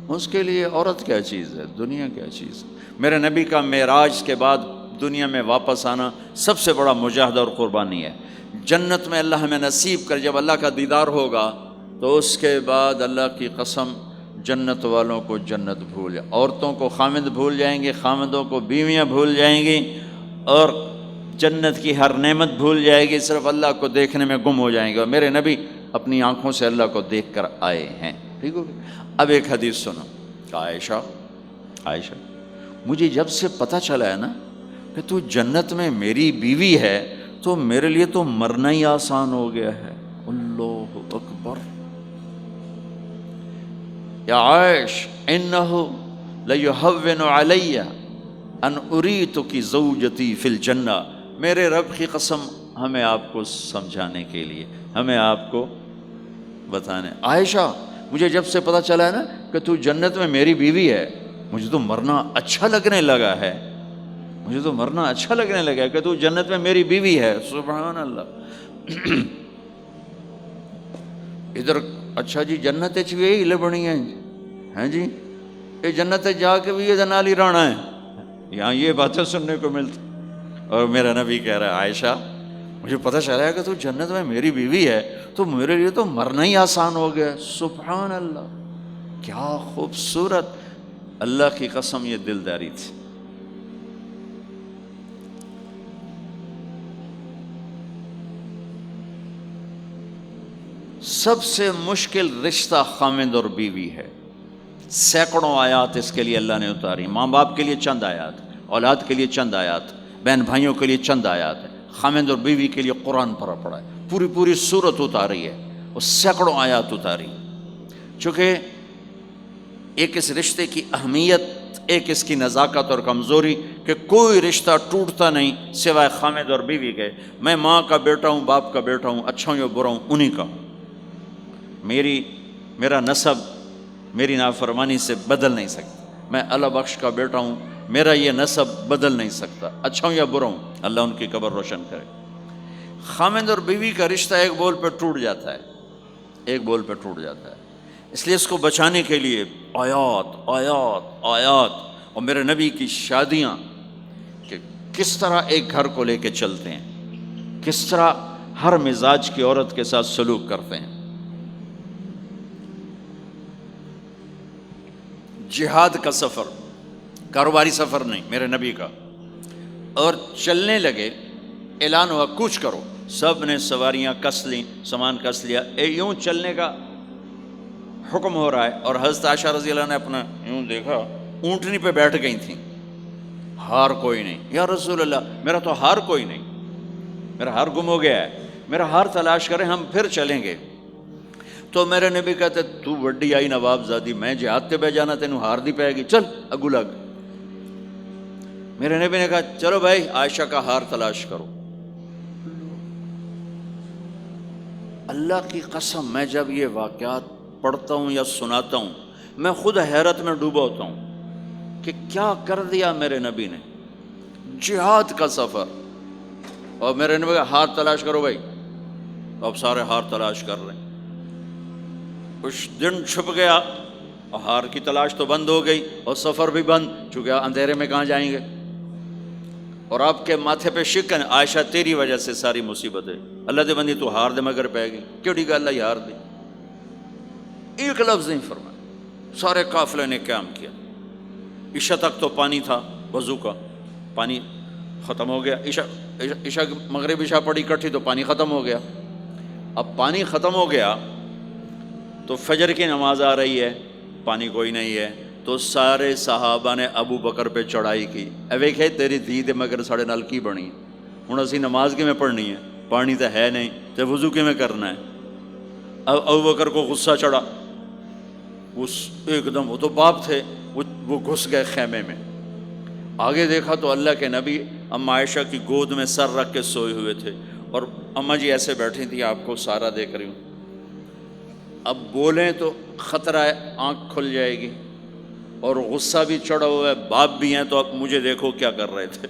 اس کے لیے عورت کیا چیز ہے، دنیا کیا چیز ہے۔ میرے نبی کا معراج کے بعد دنیا میں واپس آنا سب سے بڑا مجاہدہ اور قربانی ہے۔ جنت میں اللہ ہمیں نصیب کر، جب اللہ کا دیدار ہوگا تو اس کے بعد اللہ کی قسم جنت والوں کو جنت بھول جائے، عورتوں کو خامد بھول جائیں گے، خامدوں کو بیویاں بھول جائیں گی، اور جنت کی ہر نعمت بھول جائے گی، صرف اللہ کو دیکھنے میں گم ہو جائیں گے۔ اور میرے نبی اپنی آنکھوں سے اللہ کو دیکھ کر آئے ہیں، ٹھیک ہو گیا۔ اب ایک حدیث سنو کہ عائشہ مجھے جب سے پتہ چلا ہے نا کہ تو جنت میں میری بیوی ہے، تو میرے لیے تو مرنا ہی آسان ہو گیا ہے۔ اللہ اکبر۔ یا عائش انہ لیہون علی ان اریتک زوجتی فی الجنہ، میرے رب کی قسم ہمیں آپ کو سمجھانے کے لیے، ہمیں آپ کو بتانے، عائشہ مجھے جب سے پتہ چلا ہے نا کہ تو جنت میں میری بیوی ہے، مجھے تو مرنا اچھا لگنے لگا ہے، مجھے تو مرنا اچھا لگنے لگا ہے کہ تو جنت میں میری بیوی ہے۔ سبحان اللہ۔ ادھر اچھا جی جنت بھی یہی لبنی ہیں جی، یہ جنت جا کے بھی یہ نالی رانا ہے، یہاں یہ باتیں سننے کو ملتی۔ اور میرا نبی کہہ رہا ہے عائشہ مجھے پتہ چلا ہے کہ تو جنت میں میری بیوی ہے، تو میرے لیے تو مرنا ہی آسان ہو گیا۔ سبحان اللہ، کیا خوبصورت، اللہ کی قسم یہ دلداری تھی۔ سب سے مشکل رشتہ خامند اور بیوی ہے، سینکڑوں آیات اس کے لیے اللہ نے اتاری، ماں باپ کے لیے چند آیات، اولاد کے لیے چند آیات، بہن بھائیوں کے لیے چند آیات ہے، خامند اور بیوی کے لیے قرآن پڑھا ہے، پوری سورت اتاری ہے، اور سینکڑوں آیات اتاری، چونکہ ایک اس رشتے کی اہمیت، ایک اس کی نزاکت اور کمزوری کہ کوئی رشتہ ٹوٹتا نہیں سوائے خامد اور بیوی کے۔ میں ماں کا بیٹا ہوں، باپ کا بیٹا ہوں، اچھا ہوں یا برا ہوں، انہی کا ہوں، میرا نسب میری نافرمانی سے بدل نہیں سکتا، میں اللہ بخش کا بیٹا ہوں، میرا یہ نسب بدل نہیں سکتا، اچھا ہوں یا برا ہوں، اللہ ان کی قبر روشن کرے۔ خامد اور بیوی کا رشتہ ایک بول پہ ٹوٹ جاتا ہے، ایک بول پہ ٹوٹ جاتا ہے، اس لیے اس کو بچانے کے لیے آیات آیات آیات، اور میرے نبی کی شادیاں کہ کس طرح ایک گھر کو لے کے چلتے ہیں، کس طرح ہر مزاج کی عورت کے ساتھ سلوک کرتے ہیں۔ جہاد کا سفر، کاروباری سفر نہیں، میرے نبی کا، اور چلنے لگے، اعلان ہوا کوچ کرو، سب نے سواریاں کس لیں، سامان کس لیا، یوں چلنے کا حکم ہو رہا ہے، اور حضرت عائشہ رضی اللہ نے اپنا یوں دیکھا، اونٹنی پہ بیٹھ گئی تھیں، ہار کوئی نہیں، یا رسول اللہ میرا تو ہار کوئی نہیں، میرا ہار گم ہو گیا ہے، میرا ہار تلاش کریں ہم پھر چلیں گے۔ تو میرے نبی کہتے تو وڈی آئی نواب زادی، میں جہاد تے بہ جانا تینوں ہار دی پائے گی، چل اگو لگ۔ میرے نبی نے کہا چلو بھائی عائشہ کا ہار تلاش کرو۔ اللہ کی قسم میں جب یہ واقعات پڑھتا ہوں یا سناتا ہوں میں خود حیرت میں ڈوبا ہوتا ہوں کہ کیا کر دیا میرے نبی نے، جہاد کا سفر، اور میرے نبی کا ہار تلاش کرو بھائی، اب سارے ہار تلاش کر رہے ہیں، کچھ دن چھپ گیا اور ہار کی تلاش تو بند ہو گئی اور سفر بھی بند، چونکہ اندھیرے میں کہاں جائیں گے، اور آپ کے ماتھے پہ شکن، عائشہ تیری وجہ سے ساری مصیبت ہے، اللہ دے بندی تو ہار دے مگر پہ گئی، کیڑی گل ہے ہار دی، ایک لفظ نہیں فرمایا، سارے قافلے نے قیام کیا، عشاء تک تو پانی تھا وضو کا، پانی ختم ہو گیا، عشاء مغرب عشاء پڑی کٹھی تو پانی ختم ہو گیا، اب پانی ختم ہو گیا تو فجر کی نماز آ رہی ہے، پانی کوئی نہیں ہے، تو سارے صحابہ نے ابو بکر پہ چڑھائی کی، اے ویکھے تیری دھی دے مگر ساڑے نال کی بنی، ہن اسی نماز کی میں پڑھنی ہے، پانی تو ہے نہیں تو وضو کی میں کرنا ہے۔ اب ابو بکر کو غصہ چڑھا، اس ایک دم، وہ تو باپ تھے، وہ گھس گئے خیمے میں، آگے دیکھا تو اللہ کے نبی اماں عائشہ کی گود میں سر رکھ کے سوئے ہوئے تھے، اور اماں جی ایسے بیٹھی تھیں، آپ کو سارا دیکھ رہی ہوں، اب بولیں تو خطرہ ہے آنکھ کھل جائے گی، اور غصہ بھی چڑھا ہوا ہے، باپ بھی ہیں، تو اب مجھے دیکھو کیا کر رہے تھے،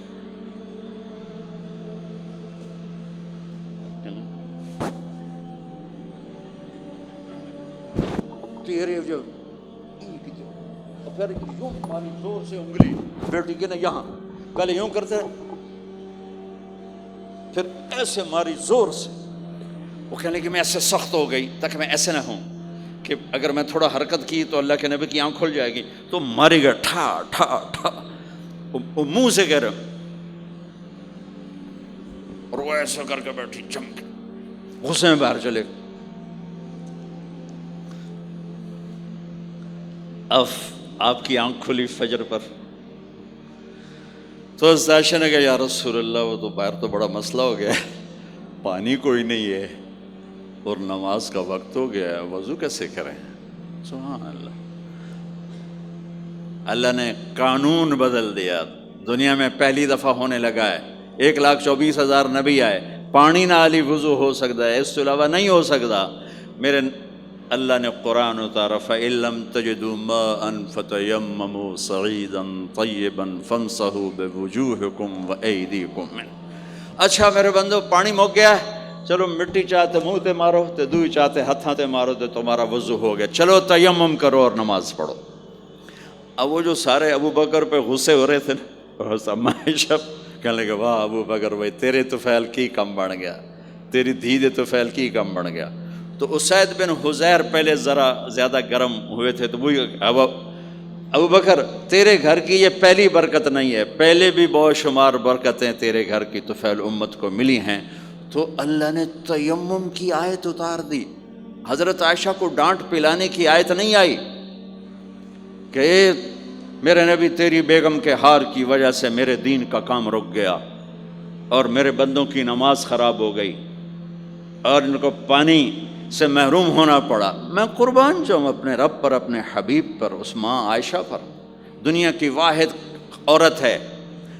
تیرے جو پھر یوں ماری زور سے انگلی بیٹی کے نا یہاں، پہلے یوں کرتے پھر ایسے ماری زور سے، وہ کہنے کہ میں ایسے سخت ہو گئی تاکہ میں ایسے نہ ہوں کہ اگر میں تھوڑا حرکت کی تو اللہ کے نبی کی آنکھ کھل جائے گی، تو ماری گیا ٹھا ٹھا ٹھا، وہ منہ سے کہہ رہا، اور وہ ایسا کر کے بیٹھی چمک، غصے میں باہر چلے، اب آپ کی آنکھ کھلی فجر پر، تو عائشہ نے کہا یا رسول اللہ وہ تو باہر تو بڑا مسئلہ ہو گیا ہے، پانی کوئی نہیں ہے اور نماز کا وقت ہو گیا ہے، وضو کیسے کریں؟ سبحان اللہ، اللہ نے قانون بدل دیا، دنیا میں پہلی دفعہ ہونے لگا ہے۔ 1,24,000 نبی آئے، پانی نالی وضو ہو سکتا ہے، اس کے علاوہ نہیں ہو سکتا۔ میرے اللہ نے قرآن اتارا فَإِن لَّمْ تَجِدُوا مَاءً فَتَيَمَّمُوا صَعِيدًا طَيِّبًا فَامْسَحُوا بِوُجُوهِكُمْ وَأَيْدِيكُمْ مِنْهُ۔ اچھا میرے بندو، پانی مک گیا ہے، چلو مٹی چاہتے منہ تے مارو تے دوئی چاہتے ہتھاں تے مارو تے تمہارا وضو ہو گیا، چلو تیمم کرو اور نماز پڑھو۔ اب وہ جو سارے ابو بکر پہ غصے ہو رہے تھے نا، اما عائشہ کہنے لگے واہ ابو بکر بھائی تیرے تو فعل کی کم بن گیا، تیری دھی دے تو فعل کی کم بن گیا۔ تو اسید بن حذیر پہلے ذرا زیادہ گرم ہوئے تھے، تو وہی ابو بکر تیرے گھر کی یہ پہلی برکت نہیں ہے، پہلے بھی بہت شمار برکتیں تیرے گھر کی طفیل امت کو ملی ہیں۔ تو اللہ نے تیمم کی آیت اتار دی، حضرت عائشہ کو ڈانٹ پلانے کی آیت نہیں آئی کہ میرے نبی تیری بیگم کے ہار کی وجہ سے میرے دین کا کام رک گیا اور میرے بندوں کی نماز خراب ہو گئی اور ان کو پانی سے محروم ہونا پڑا۔ میں قربان جاؤں اپنے رب پر، اپنے حبیب پر، اس ماں عائشہ پر، دنیا کی واحد عورت ہے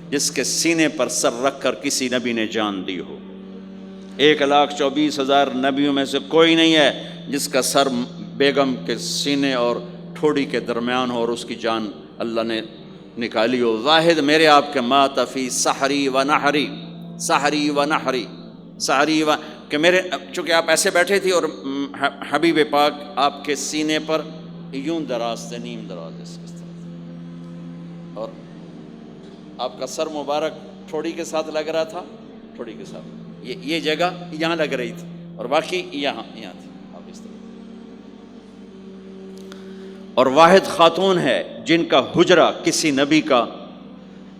جس کے سینے پر سر رکھ کر کسی نبی نے جان دی ہو۔ 1,24,000 نبیوں میں سے کوئی نہیں ہے جس کا سر بیگم کے سینے اور ٹھوڑی کے درمیان ہو اور اس کی جان اللہ نے نکالی ہو۔ واحد میرے آپ کے مات فی سحری و نحری، سحری و نحری، سحری و کہ میرے چونکہ آپ ایسے بیٹھے تھی اور حبیب پاک آپ کے سینے پر یوں دراز تھے، نیم دراز اس طرح، اور آپ کا سر مبارک ٹھوڑی کے ساتھ لگ رہا تھا، ٹھوڑی کے ساتھ یہ جگہ یہاں لگ رہی تھی اور باقی یہاں تھی، آپ اس طرح۔ اور واحد خاتون ہے جن کا حجرہ کسی نبی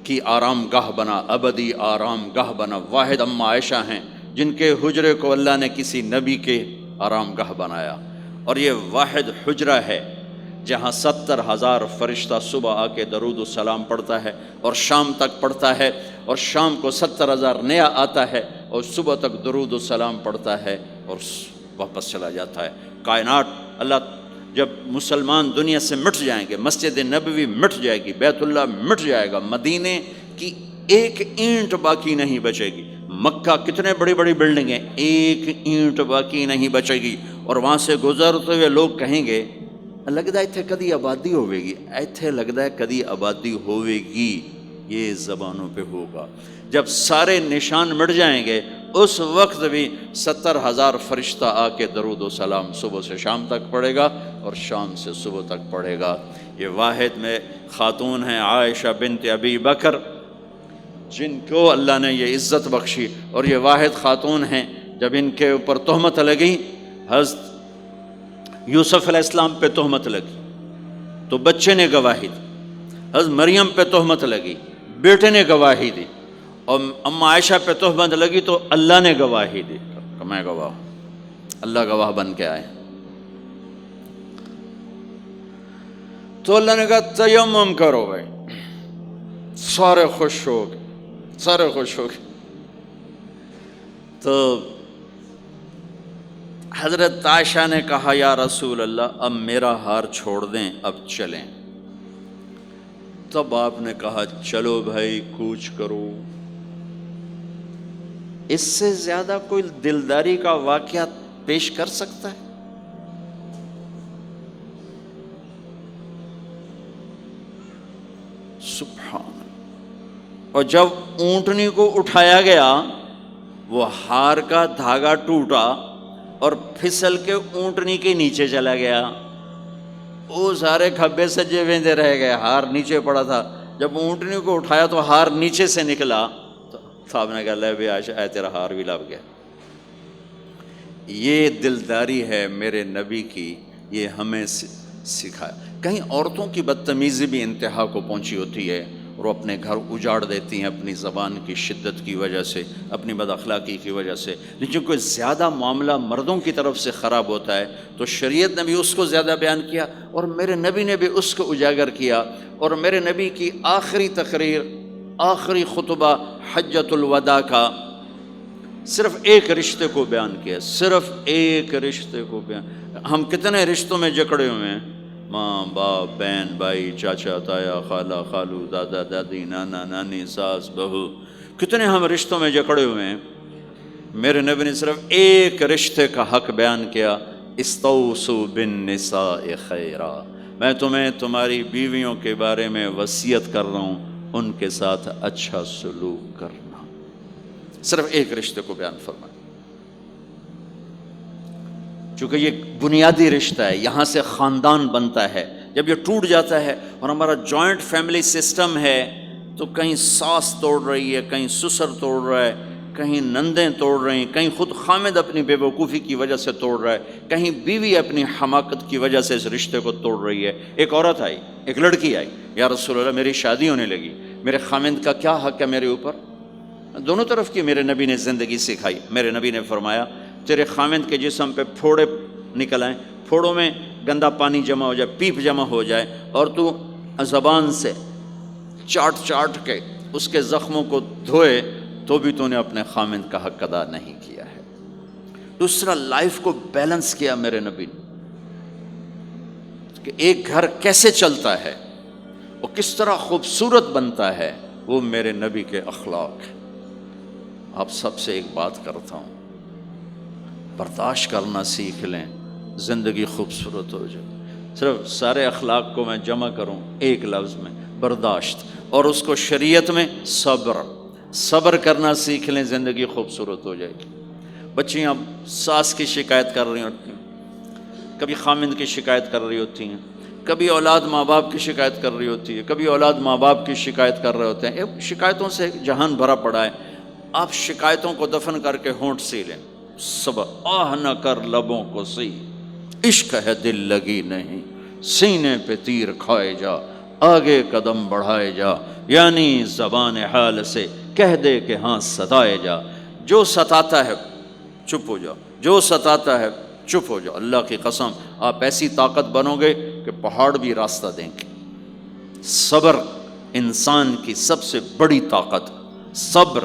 کی آرام گاہ بنا، ابدی آرام گاہ بنا۔ واحد اما عائشہ ہیں جن کے حجرے کو اللہ نے کسی نبی کے آرام گاہ بنایا، اور یہ واحد حجرہ ہے جہاں 70,000 فرشتہ صبح آ کے درود و سلام پڑھتا ہے اور شام تک پڑھتا ہے، اور شام کو 70,000 نیا آتا ہے اور صبح تک درود و سلام پڑھتا ہے اور واپس چلا جاتا ہے۔ کائنات اللہ جب مسلمان دنیا سے مٹ جائیں گے، مسجد نبوی مٹ جائے گی، بیت اللہ مٹ جائے گا، مدینے کی ایک اینٹ باقی نہیں بچے گی، مکہ کتنے بڑی بڑی بلڈنگیں، ایک اینٹ باقی نہیں بچے گی، اور وہاں سے گزرتے ہوئے لوگ کہیں گے لگتا ہے اتنے کدی آبادی ہوئے گی، ایتھے لگتا ہے کدی آبادی ہوئے گی۔ یہ زبانوں پہ ہوگا جب سارے نشان مٹ جائیں گے، اس وقت بھی 70,000 فرشتہ آ کے درود و سلام صبح سے شام تک پڑھے گا اور شام سے صبح تک پڑھے گا۔ یہ واحد میں خاتون ہیں عائشہ بنت ابی بکر جن کو اللہ نے یہ عزت بخشی، اور یہ واحد خاتون ہیں جب ان کے اوپر تہمت لگی، حضرت یوسف علیہ السلام پہ تہمت لگی تو بچے نے گواہی دی، حضرت مریم پہ تہمت لگی بیٹے نے گواہی دی، اور اما عائشہ پہ تہمت لگی تو اللہ نے گواہی دی کہ میں گواہ ہوں، اللہ گواہ بن کے آئے۔ تو اللہ نے کہا تیمم کرو بھائی، سارے خوش ہو گئے، سارے خوش ہو گئے۔ تو حضرت عائشہ نے کہا یا رسول اللہ اب میرا ہار چھوڑ دیں، اب چلیں۔ تب آپ نے کہا چلو بھائی کوچ کرو۔ اس سے زیادہ کوئی دلداری کا واقعہ پیش کر سکتا ہے؟ سبحان اللہ۔ اور جب اونٹنی کو اٹھایا گیا، وہ ہار کا دھاگا ٹوٹا اور پھسل کے اونٹنی کے نیچے چلا گیا، وہ سارے کھبے سجے ویندے رہ گئے، ہار نیچے پڑا تھا۔ جب اونٹنی کو اٹھایا تو ہار نیچے سے نکلا، تو صاحب نے کہا لے بھی عائشہ اے تیرا ہار بھی لب گیا۔ یہ دلداری ہے میرے نبی کی، یہ ہمیں سکھایا۔ کہیں عورتوں کی بدتمیزی بھی انتہا کو پہنچی ہوتی ہے اور وہ اپنے گھر اجاڑ دیتی ہیں اپنی زبان کی شدت کی وجہ سے، اپنی بد اخلاقی کی وجہ سے، لیکن کوئی زیادہ معاملہ مردوں کی طرف سے خراب ہوتا ہے تو شریعت نے بھی اس کو زیادہ بیان کیا اور میرے نبی نے بھی اس کو اجاگر کیا۔ اور میرے نبی کی آخری تقریر، آخری خطبہ حجۃ الوداع کا، صرف ایک رشتے کو بیان کیا، صرف ایک رشتے کو بیان۔ ہم کتنے رشتوں میں جکڑے ہوئے ہیں، ماں باپ، بہن بھائی، چاچا تایا، خالہ خالو، دادا دادی، نانا نانی، ساس بہو، کتنے ہم رشتوں میں جکڑے ہوئے ہیں۔ میرے نبی نے صرف ایک رشتے کا حق بیان کیا، استوصوا بالنساء خیرا، میں تمہیں تمہاری بیویوں کے بارے میں وصیت کر رہا ہوں، ان کے ساتھ اچھا سلوک کرنا۔ صرف ایک رشتے کو بیان فرمایا، چونکہ یہ بنیادی رشتہ ہے، یہاں سے خاندان بنتا ہے۔ جب یہ ٹوٹ جاتا ہے اور ہمارا جوائنٹ فیملی سسٹم ہے تو کہیں ساس توڑ رہی ہے، کہیں سسر توڑ رہا ہے، کہیں نندیں توڑ رہی ہیں، کہیں خود خامد اپنی بے وقوفی کی وجہ سے توڑ رہا ہے، کہیں بیوی اپنی حماقت کی وجہ سے اس رشتے کو توڑ رہی ہے۔ ایک عورت آئی، ایک لڑکی آئی، یا رسول اللہ میری شادی ہونے لگی، میرے خامد کا کیا حق ہے میرے اوپر؟ دونوں طرف کی میرے نبی نے زندگی سکھائی۔ میرے نبی نے فرمایا تیرے خامد کے جسم پہ پھوڑے نکل آئیں، پھوڑوں میں گندا پانی جمع ہو جائے، پیپ جمع ہو جائے، اور تو زبان سے چاٹ چاٹ کے اس کے زخموں کو دھوئے، تو بھی تو نے اپنے خامد کا حق ادا نہیں کیا ہے۔ دوسرا، لائف کو بیلنس کیا میرے نبی نے، کہ ایک گھر کیسے چلتا ہے اور کس طرح خوبصورت بنتا ہے، وہ میرے نبی کے اخلاق ہیں۔ آپ سب سے ایک بات کرتا ہوں، برداشت کرنا سیکھ لیں، زندگی خوبصورت ہو جائے۔ صرف سارے اخلاق کو میں جمع کروں ایک لفظ میں، برداشت، اور اس کو شریعت میں صبر۔ صبر کرنا سیکھ لیں، زندگی خوبصورت ہو جائے گی۔ بچیاں ساس کی شکایت کر رہی ہوتی ہیں، کبھی خامند کی شکایت کر رہی ہوتی ہیں، کبھی اولاد ماں باپ کی شکایت کر رہی ہوتی ہے، کبھی اولاد ماں باپ کی شکایت کر رہے ہوتے ہیں۔ شکایتوں سے جہان بھرا پڑا ہے۔ آپ شکایتوں کو دفن کر کے ہونٹ سی لیں، صبر، آہ نہ کر لبوں کو سی، عشق ہے دل لگی نہیں، سینے پہ تیر کھائے جا، آگے قدم بڑھائے جا، یعنی زبان حال سے کہہ دے کہ ہاں ستائے جا۔ جو ستاتا ہے چپ ہو جاؤ، جو ستاتا ہے چپ ہو جاؤ۔ اللہ کی قسم آپ ایسی طاقت بنو گے کہ پہاڑ بھی راستہ دیں گے۔ صبر انسان کی سب سے بڑی طاقت، صبر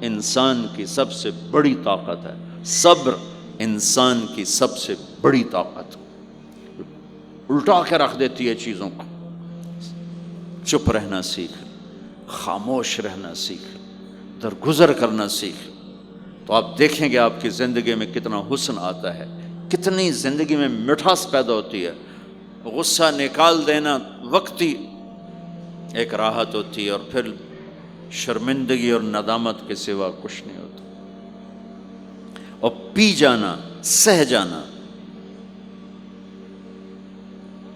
انسان کی سب سے بڑی طاقت ہے، صبر انسان کی سب سے بڑی طاقت، الٹا کے رکھ دیتی ہے چیزوں کو۔ چپ رہنا سیکھ، خاموش رہنا سیکھ، درگزر کرنا سیکھ، تو آپ دیکھیں گے آپ کی زندگی میں کتنا حسن آتا ہے، کتنی زندگی میں مٹھاس پیدا ہوتی ہے۔ غصہ نکال دینا وقتی ایک راحت ہوتی ہے، اور پھر شرمندگی اور ندامت کے سوا کچھ نہیں ہوتا۔ اور پی جانا، سہ جانا،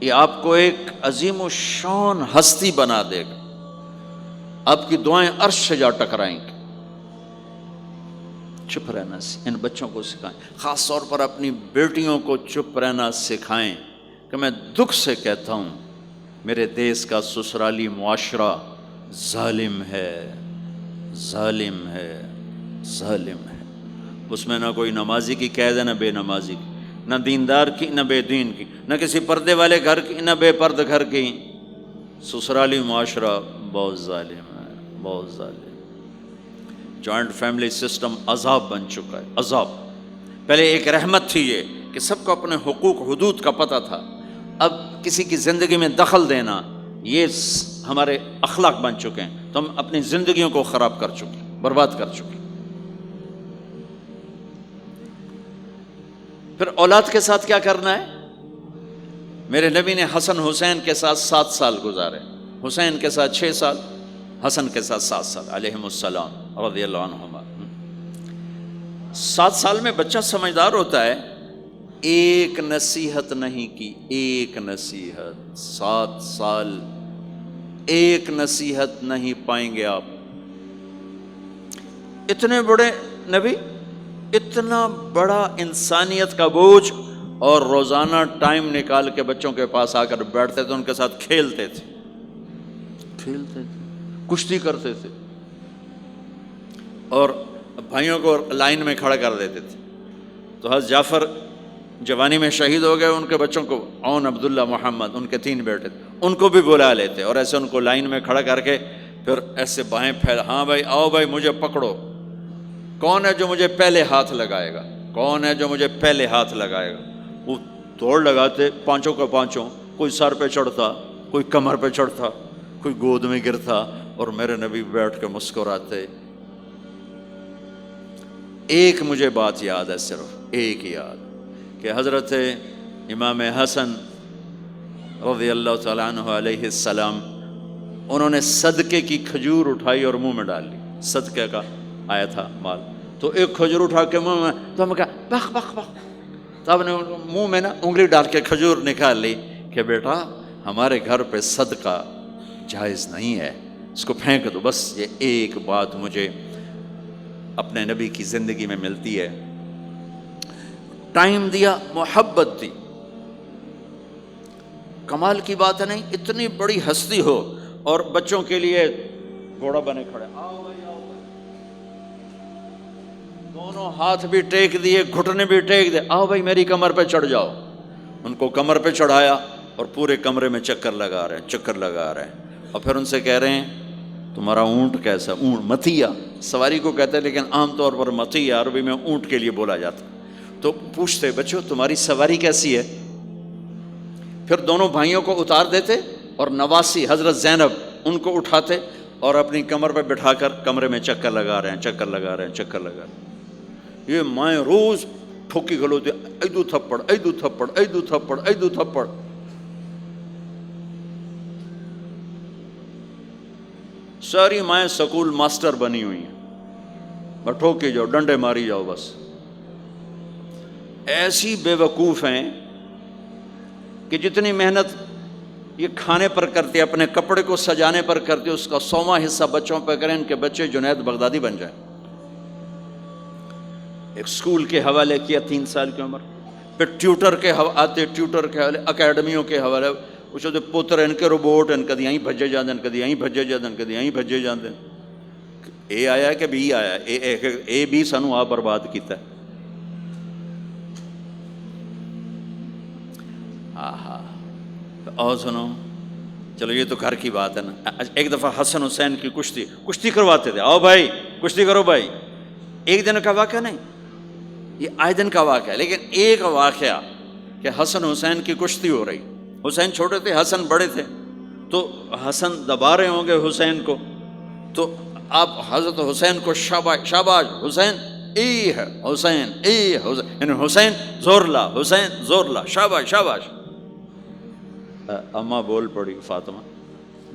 یہ آپ کو ایک عظیم و شان ہستی بنا دے گا۔ آپ کی دعائیں عرش سے جا ٹکرائیں گی۔ چپ رہنا ان بچوں کو سکھائیں، خاص طور پر اپنی بیٹیوں کو چپ رہنا سکھائیں کہ میں دکھ سے کہتا ہوں میرے دیس کا سسرالی معاشرہ ظالم ہے، ظالم ہے، ظالم ہے۔ اس میں نہ کوئی نمازی کی قید ہے، نہ بے نمازی کی، نہ دیندار کی، نہ بے دین کی، نہ کسی پردے والے گھر کی، نہ بے پرد گھر کی۔ سسرالی معاشرہ بہت ظالم ہے، بہت ظالم۔ جوائنٹ فیملی سسٹم عذاب بن چکا ہے، عذاب۔ پہلے ایک رحمت تھی یہ کہ سب کو اپنے حقوق حدود کا پتہ تھا، اب کسی کی زندگی میں دخل دینا یہ ہمارے اخلاق بن چکے ہیں، تو ہم اپنی زندگیوں کو خراب کر چکے ہیں، برباد کر چکے ہیں۔ پھر اولاد کے ساتھ کیا کرنا ہے؟ میرے نبی نے حسن حسین کے ساتھ 7 سال گزارے، حسین کے ساتھ 6 سال، حسن کے ساتھ 7 سال علیہم السلام رضی اللہ عنہما۔ 7 سال میں بچہ سمجھدار ہوتا ہے، ایک نصیحت نہیں کی، ایک نصیحت، 7 سال ایک نصیحت نہیں پائیں گے آپ۔ اتنے بڑے نبی، اتنا بڑا انسانیت کا بوجھ، اور روزانہ ٹائم نکال کے بچوں کے پاس آ کر بیٹھتے تھے، ان کے ساتھ کھیلتے تھے، کشتی کرتے تھے، اور بھائیوں کو لائن میں کھڑا کر دیتے تھے۔ تو حضرت جعفر جوانی میں شہید ہو گئے، ان کے بچوں کو، عون، عبداللہ، محمد، ان کے 3 بیٹے تھے، ان کو بھی بلا لیتے اور ایسے ان کو لائن میں کھڑا کر کے پھر ایسے بائیں پھیلا، ہاں بھائی آؤ بھائی مجھے پکڑو، کون ہے جو مجھے پہلے ہاتھ لگائے گا؟ کون ہے جو مجھے پہلے ہاتھ لگائے گا؟ وہ دوڑ لگاتے پانچوں کا پانچوں، کوئی سر پہ چڑھتا، کوئی کمر پہ چڑھتا، کوئی گود میں گرتا، اور میرے نبی بیٹھ کے مسکراتے۔ ایک مجھے بات یاد ہے، صرف ایک یاد، کہ حضرت امام حسن رضی اللہ تعالیٰ عنہ علیہ السلام، انہوں نے صدقے کی کھجور اٹھائی اور منہ میں ڈال لی۔ صدقے کا آیا تھا مال، تو ایک کھجور اٹھا کے منہ میں، تو ہم کہا بخ بخ بخ، تو ہم نے منہ میں نا انگلی ڈال کے کھجور نکال لی کہ بیٹا ہمارے گھر پہ صدقہ جائز نہیں ہے، اس کو پھینک دو۔ بس یہ ایک بات مجھے اپنے نبی کی زندگی میں ملتی ہے۔ ٹائم دیا، محبت دی۔ کمال کی بات ہے نہیں، اتنی بڑی ہستی ہو اور بچوں کے لیے گھوڑا بنے کھڑے، آؤ بھائی آؤ بھائی، دونوں ہاتھ بھی ٹیک دیے، گھٹنے بھی ٹیک دیے، آؤ بھائی میری کمر پہ چڑھ جاؤ۔ ان کو کمر پہ چڑھایا اور پورے کمرے میں چکر لگا رہے ہیں، چکر لگا رہے ہیں، اور پھر ان سے کہہ رہے ہیں تمہارا اونٹ کیسا؟ اونٹ متیا سواری کو کہتے ہیں، لیکن عام طور پر متیا عربی میں اونٹ کے لیے بولا جاتا۔ تو پوچھتے بچوں تمہاری سواری کیسی ہے؟ پھر دونوں بھائیوں کو اتار دیتے اور نواسی حضرت زینب ان کو اٹھاتے اور اپنی کمر پہ بٹھا کر کمرے میں چکر لگا رہے ہیں، چکر لگا رہے ہیں، چکر لگا رہے ہیں۔ یہ مائیں روز ٹھوکی کھلوتی، ایدو تھپڑ، ایدو تھپڑ، ایدو تھپڑ، ایدو تھپڑ۔ ساری مائیں سکول ماسٹر بنی ہوئی ہیں، بس ٹھوکی جاؤ، ڈنڈے ماری جاؤ، بس ایسی بے وقوف ہیں کہ جتنی محنت یہ کھانے پر کرتے، اپنے کپڑے کو سجانے پر کرتے، اس کا 100واں حصہ بچوں پہ کریں، ان کے بچے جنید بغدادی بن جائیں۔ ایک سکول کے حوالے کیا 3 سال کی عمر، پھر ٹیوٹر کے آتے، ٹیوٹر کے حوالے، اکیڈمیوں کے حوالے، وہ پوتر ان کے روبوٹ ان کدی یہیں بھجے جاندے، ان کدی یہیں بھجے جاندے، ان کدی یہیں بھجے جاندے۔ اے آیا کہ بی آیا؟ اے بی سانو آپ برباد کیتا ہے۔ آہا، اور سنو، چلو یہ تو گھر کی بات ہے نا۔ ایک دفعہ حسن حسین کی کشتی کرواتے تھے، آؤ بھائی کشتی کرو بھائی۔ ایک دن کا واقعہ نہیں، یہ آئے دن کا واقعہ ہے، لیکن ایک واقعہ کہ حسن حسین کی کشتی ہو رہی، حسین چھوٹے تھے، حسن بڑے تھے، تو حسن دبا رہے ہوں گے حسین کو، تو آپ حضرت حسین کو شاباش شاباش حسین، ای ہے حسین، ای حسین، یعنی حسین زور لا، حسین زور لا، شاباش شاباش۔ اماں بول پڑی، فاطمہ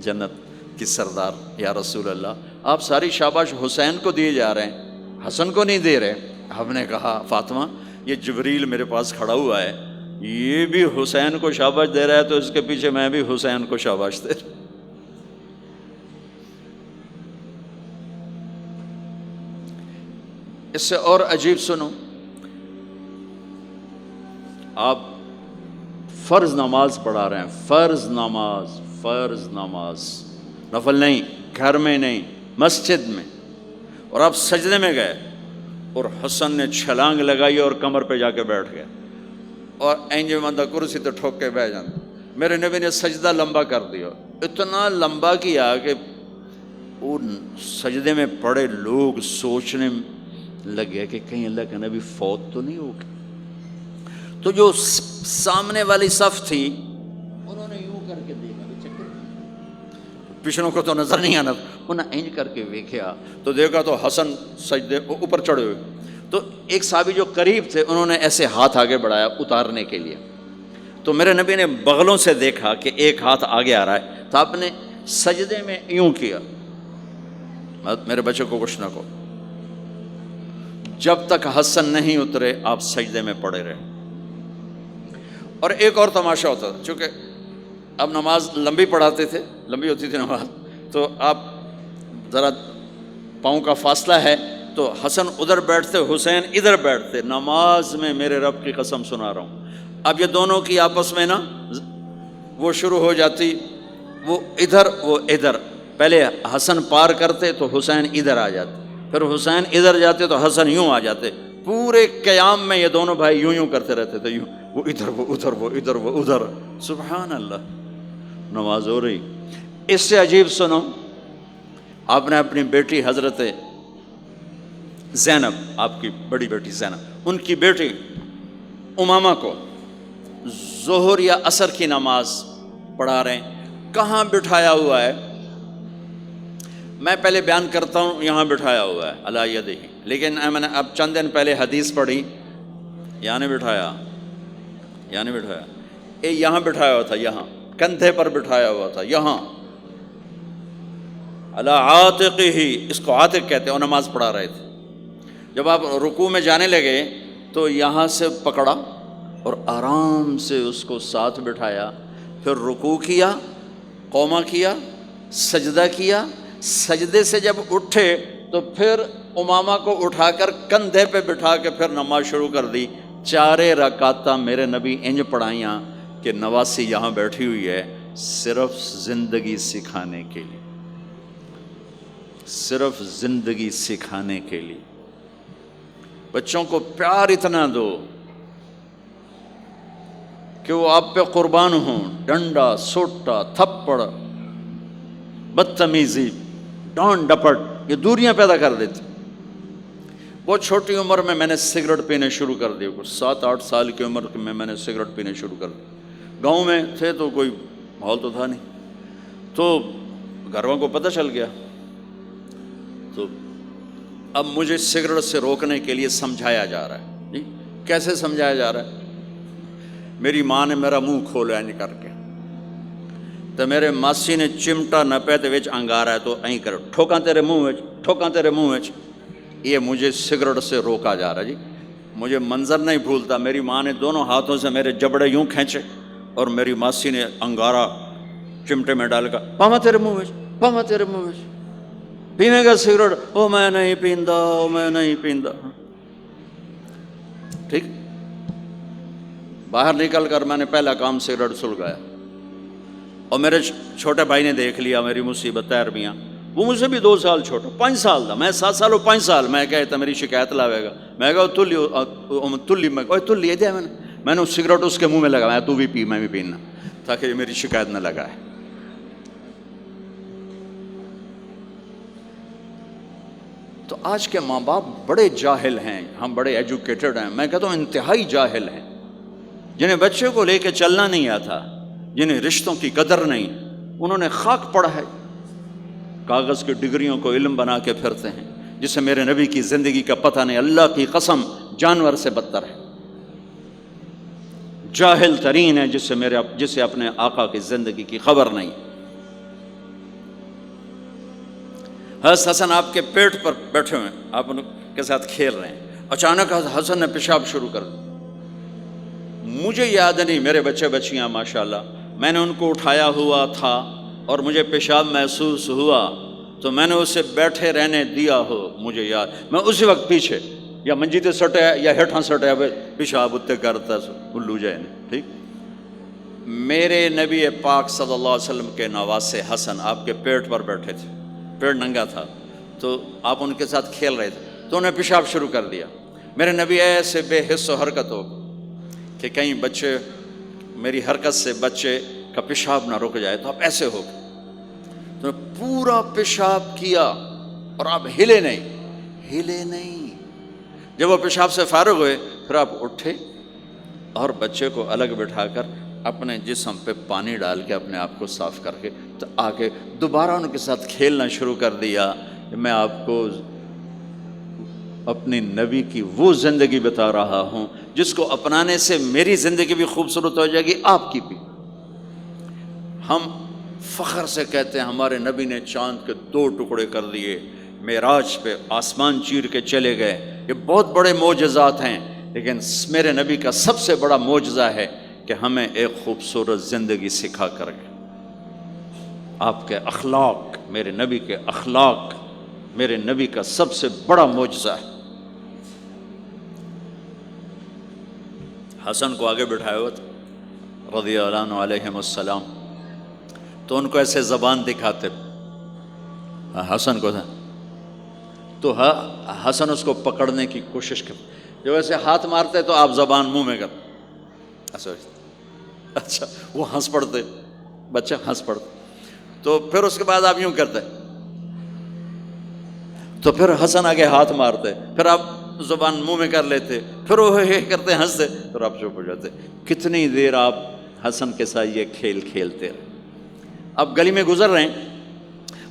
جنت کی سردار، یا رسول اللہ آپ ساری شاباش حسین کو دیے جا رہے ہیں، حسن کو نہیں دے رہے۔ ہم نے کہا فاطمہ یہ جبریل میرے پاس کھڑا ہوا ہے، یہ بھی حسین کو شاباش دے رہا ہے، تو اس کے پیچھے میں بھی حسین کو شاباش دے رہا۔ اس سے اور عجیب سنو، آپ فرض نماز پڑھا رہے ہیں، فرض نماز، فرض نماز، نفل نہیں، گھر میں نہیں، مسجد میں، اور آپ سجدے میں گئے اور حسن نے چھلانگ لگائی اور کمر پہ جا کے بیٹھ گئے، اور اینجے بندہ کرسی تو ٹھوک کے بیٹھ جاتا۔ میرے نبی نے سجدہ لمبا کر دیا، اتنا لمبا کیا کہ وہ سجدے میں پڑے لوگ سوچنے لگے کہ کہیں اللہ کے نبی فوت تو نہیں ہو گئے۔ تو جو سامنے والی صف تھی انہوں نے یوں کر کے دیکھا، پچھلوں کو تو نظر نہیں آنا، انہوں نے اینج کر کے دیکھا تو دیکھا تو حسن سجدے اوپر چڑھے ہوئے۔ تو ایک صحابی جو قریب تھے انہوں نے ایسے ہاتھ آگے بڑھایا اتارنے کے لیے، تو میرے نبی نے بغلوں سے دیکھا کہ ایک ہاتھ آگے آ رہا ہے، تو آپ نے سجدے میں یوں کیا، میرے بچوں کو کچھ نہ کو، جب تک حسن نہیں اترے آپ سجدے میں پڑے رہے۔ اور ایک اور تماشا ہوتا تھا، چونکہ اب نماز لمبی پڑھاتے تھے، لمبی ہوتی تھی نماز، تو آپ ذرا پاؤں کا فاصلہ ہے تو حسن ادھر بیٹھتے، حسین ادھر بیٹھتے، نماز میں میرے رب کی قسم سنا رہا ہوں۔ اب یہ دونوں کی آپس میں نا وہ شروع ہو جاتی، وہ ادھر وہ ادھر، پہلے حسن پار کرتے تو حسین ادھر آ جاتے، پھر حسین ادھر جاتے تو حسن یوں آ جاتے، پورے قیام میں یہ دونوں بھائی یوں یوں کرتے رہتے تھے، یوں، وہ ادھر وہ ادھر، وہ ادھر وہ ادھر، سبحان اللہ، نماز ہو رہی۔ اس سے عجیب سنو، آپ نے اپنی بیٹی حضرت زینب آپ کی بڑی بیٹی زینب، ان کی بیٹی امامہ کو ظہر یا عصر کی نماز پڑھا رہے ہیں، کہاں بٹھایا ہوا ہے؟ میں پہلے بیان کرتا ہوں، یہاں بٹھایا ہوا ہے علی یدہ، لیکن میں نے اب چند دن پہلے حدیث پڑھی، یہاں نہیں بٹھایا، یہاں نہیں بٹھایا، یہاں بٹھایا ہوا تھا، یہاں کندھے پر بٹھایا ہوا تھا، یہاں علی عاتقہ، اس کو عاتق کہتے ہیں، اور نماز پڑھا رہے تھے۔ جب آپ رکوع میں جانے لگے تو یہاں سے پکڑا اور آرام سے اس کو ساتھ بٹھایا، پھر رکوع کیا، قومہ کیا، سجدہ کیا، سجدے سے جب اٹھے تو پھر امامہ کو اٹھا کر کندھے پہ بٹھا کے پھر نماز شروع کر دی۔ 4 رکعتاں میرے نبی انج پڑھائیاں کہ نواسی یہاں بیٹھی ہوئی ہے، صرف زندگی سکھانے کے لیے، صرف زندگی سکھانے کے لیے۔ بچوں کو پیار اتنا دو کہ وہ آپ پہ قربان ہوں، ڈنڈا، سوٹا، تھپڑ، بدتمیزی، ڈانٹ ڈپٹ، یہ دوریاں پیدا کر دیتی۔ بہت چھوٹی عمر میں نے سگریٹ پینے شروع کر دی، کچھ 7-8 سال کی عمر میں نے سگریٹ پینے شروع کر دی۔ گاؤں میں تھے تو کوئی ماحول تو تھا نہیں، تو گھر والوں کو پتہ چل گیا، تو اب مجھے سگریٹ سے روکنے کے لیے سمجھایا جا رہا ہے۔ جی کیسے سمجھایا جا رہا ہے؟ میری ماں نے میرا منہ کھولا نہیں کر کے، تو میرے ماسی نے چمٹا نپے تے وچ انگارا ہے، تو این کر ٹھوکاں تیرے منہ وچ، ٹھوکاں تیرے منہ وچ۔ یہ مجھے سگریٹ سے روکا جا رہا ہے۔ جی مجھے منظر نہیں بھولتا، میری ماں نے دونوں ہاتھوں سے میرے جبڑے یوں کھینچے اور میری ماسی نے انگارا چمٹے میں ڈال کر، پاواں تیرے منہ وچ، پاواں تیرے منہ وچ، پیویں گا سگریٹ؟ او میں نہیں پیندا، او میں نہیں پیندا۔ ٹھیک، باہر نکل کر میں نے پہلا کام سگریٹ سلگایا، اور میرے چھوٹے بھائی نے دیکھ لیا میری مصیبت تیرمیاں، وہ مجھ سے بھی 2 سال چھوٹا، 5 سال تھا، میں 7 سال اور 5 سال، میں کہتا میری شکایت لاوے گا، میں کہا تلی تلی دیا، میں نے سگریٹ اس کے منہ میں لگا، تو بھی پی، میں بھی پینا، تاکہ میری شکایت نہ لگائے۔ تو آج کے ماں باپ بڑے جاہل ہیں، ہم بڑے ایجوکیٹڈ ہیں، میں کہتا ہوں انتہائی جاہل ہیں، جنہیں بچے کو لے کے چلنا نہیں آتا، جنہیں رشتوں کی قدر نہیں، انہوں نے خاک پڑھا ہے، کاغذ کی ڈگریوں کو علم بنا کے پھرتے ہیں، جسے میرے نبی کی زندگی کا پتہ نہیں، اللہ کی قسم جانور سے بدتر ہے، جاہل ترین ہے جسے اپنے آقا کی زندگی کی خبر نہیں۔ حضرت حسن آپ کے پیٹ پر بیٹھے ہوئے، آپ ان کے ساتھ کھیل رہے ہیں، اچانک حسن نے پیشاب شروع کر دیا۔ مجھے یاد نہیں، میرے بچے بچیاں ماشاءاللہ، میں نے ان کو اٹھایا ہوا تھا اور مجھے پیشاب محسوس ہوا تو میں نے اسے بیٹھے رہنے دیا ہو، مجھے یاد، میں اسی وقت پیچھے یا منجی تے سٹے یا ہیٹھاں سٹے پیشاب اتنے کرتا الو جائے نہیں۔ ٹھیک، میرے نبی پاک صلی اللہ علیہ وسلم کے نواسے حسن آپ کے پیٹ پر بیٹھے تھے، پیٹ ننگا تھا، تو آپ ان کے ساتھ کھیل رہے تھے تو انہیں پیشاب شروع کر دیا۔ میرے نبی ایسے بے حس و حرکت ہو کہ کہیں بچے میری حرکت سے بچے کا پیشاب نہ رک جائے، تو آپ ایسے ہو گئے، تو پورا پیشاب کیا اور آپ ہلے نہیں۔ جب وہ پیشاب سے فارغ ہوئے پھر آپ اٹھے اور بچے کو الگ بٹھا کر اپنے جسم پہ پانی ڈال کے اپنے آپ کو صاف کر کے تو آگے دوبارہ ان کے ساتھ کھیلنا شروع کر دیا۔ میں آپ کو اپنی نبی کی وہ زندگی بتا رہا ہوں جس کو اپنانے سے میری زندگی بھی خوبصورت ہو جائے گی، آپ کی بھی۔ ہم فخر سے کہتے ہیں ہمارے نبی نے چاند کے 2 ٹکڑے کر دیے، معراج پہ آسمان چیر کے چلے گئے، یہ بہت بڑے معجزات ہیں، لیکن میرے نبی کا سب سے بڑا معجزہ ہے کہ ہمیں ایک خوبصورت زندگی سکھا کر گئے۔ آپ کے اخلاق، میرے نبی کے اخلاق میرے نبی کا سب سے بڑا معجزہ ہے۔ حسن کو آگے بٹھایا ہوا تھا رضی اللہ عنہ علیہم السلام، تو ان کو ایسے زبان دکھاتے حسن کو، تو حسن اس کو پکڑنے کی کوشش کرتے، جب ایسے ہاتھ مارتے تو آپ زبان منہ میں کرتے، اچھا وہ ہنس پڑتے، بچہ ہنس پڑتا، تو پھر اس کے بعد آپ یوں کرتے، تو پھر حسن آگے ہاتھ مارتے، پھر آپ زبان منہ میں کر لیتے، پھر وہ کرتے ہنستے، پھر آپ چپ ہو جاتے۔ کتنی دیر آپ حسن کے ساتھ یہ کھیل کھیلتے رہے۔ آپ گلی میں گزر رہے ہیں،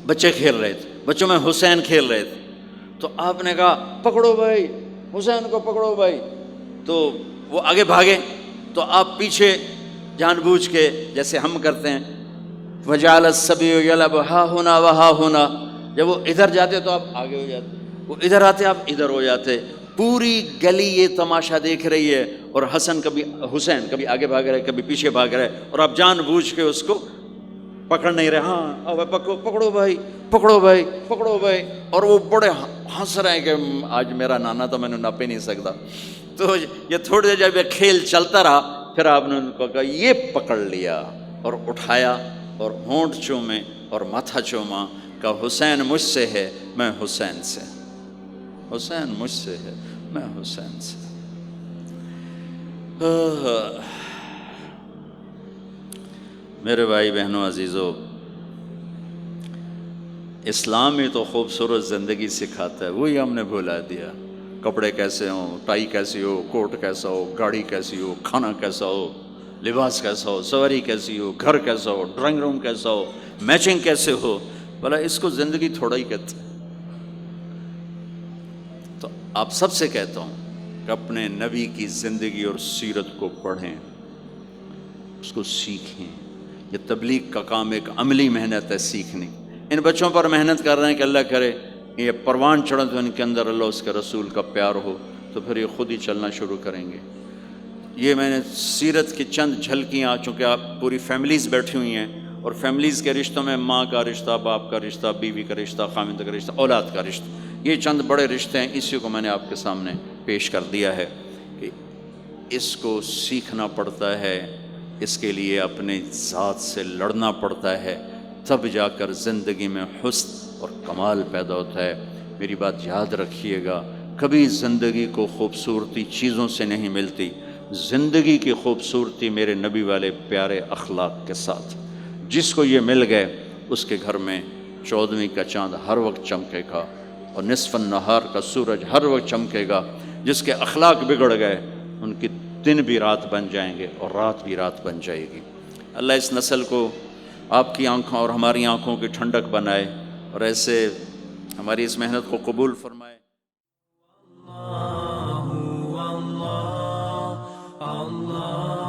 بچے کھیل رہے تھے، بچوں میں حسین کھیل رہے تھے، تو آپ نے کہا پکڑو بھائی حسین کو، پکڑو بھائی، تو وہ آگے بھاگے، تو آپ پیچھے جان بوجھ کے جیسے ہم کرتے ہیں وجعل الصبی یلعب ہا ہونا وہا ہونا، جب وہ ادھر جاتے تو آپ آگے ہو جاتے، وہ ادھر آتے آپ ادھر ہو جاتے، پوری گلی یہ تماشا دیکھ رہی ہے، اور حسین کبھی آگے بھاگ رہے کبھی پیچھے بھاگ رہے، اور آپ جان بوجھ کے اس کو پکڑ نہیں رہے، ہاں اب پکڑو بھائی پکڑو بھائی پکڑو بھائی، اور وہ بڑے ہنس رہے ہیں کہ آج میرا نانا تو میں نے نپ ہی نہیں سکتا۔ تو یہ تھوڑی دیر جب یہ کھیل چلتا رہا، پھر آپ نے ان کو کہا یہ پکڑ لیا اور اٹھایا اور ہونٹ چومے اور ماتھا چوما، کہ حسین مجھ سے ہے میں حسین سے، حسین مجھ سے ہے میں حسین سے۔ میرے بھائی بہنوں عزیزو، اسلام ہی تو خوبصورت زندگی سکھاتا ہے، وہی ہم نے بھلا دیا۔ کپڑے کیسے ہوں، ٹائی کیسی ہو، کوٹ کیسا ہو، گاڑی کیسی ہو، کھانا کیسا ہو، لباس کیسا ہو، سواری کیسی ہو، گھر کیسا ہو، ڈرائنگ روم کیسا ہو، میچنگ کیسے ہو، بھلا اس کو زندگی تھوڑا ہی کہتے ہیں۔ تو آپ سب سے کہتا ہوں کہ اپنے نبی کی زندگی اور سیرت کو پڑھیں، اس کو سیکھیں۔ یہ تبلیغ کا کام ایک عملی محنت ہے، سیکھنے۔ ان بچوں پر محنت کر رہے ہیں کہ اللہ کرے یہ پروان چڑھے تو ان کے اندر اللہ اس کے رسول کا پیار ہو، تو پھر یہ خود ہی چلنا شروع کریں گے۔ یہ میں نے سیرت کی چند جھلکیاں، چونکہ آپ پوری فیملیز بیٹھی ہوئی ہیں، اور فیملیز کے رشتوں میں ماں کا رشتہ، باپ کا رشتہ، بیوی کا رشتہ، خامند کا رشتہ، اولاد کا رشتہ، یہ چند بڑے رشتے ہیں، اسی کو میں نے آپ کے سامنے پیش کر دیا ہے کہ اس کو سیکھنا پڑتا ہے، اس کے لیے اپنے ذات سے لڑنا پڑتا ہے، تب جا کر زندگی میں حسن اور کمال پیدا ہوتا ہے۔ میری بات یاد رکھیے گا، کبھی زندگی کو خوبصورتی چیزوں سے نہیں ملتی، زندگی کی خوبصورتی میرے نبی والے پیارے اخلاق کے ساتھ۔ جس کو یہ مل گئے اس کے گھر میں 14ویں کا چاند ہر وقت چمکے گا، اور نصف النہار کا سورج ہر وقت چمکے گا۔ جس کے اخلاق بگڑ گئے ان کی دن بھی رات بن جائیں گے اور رات بھی رات بن جائے گی۔ اللہ اس نسل کو آپ کی آنکھوں اور ہماری آنکھوں کی ٹھنڈک بنائے، اور ایسے ہماری اس محنت کو قبول فرمائے۔ اللہ اللہ اللہ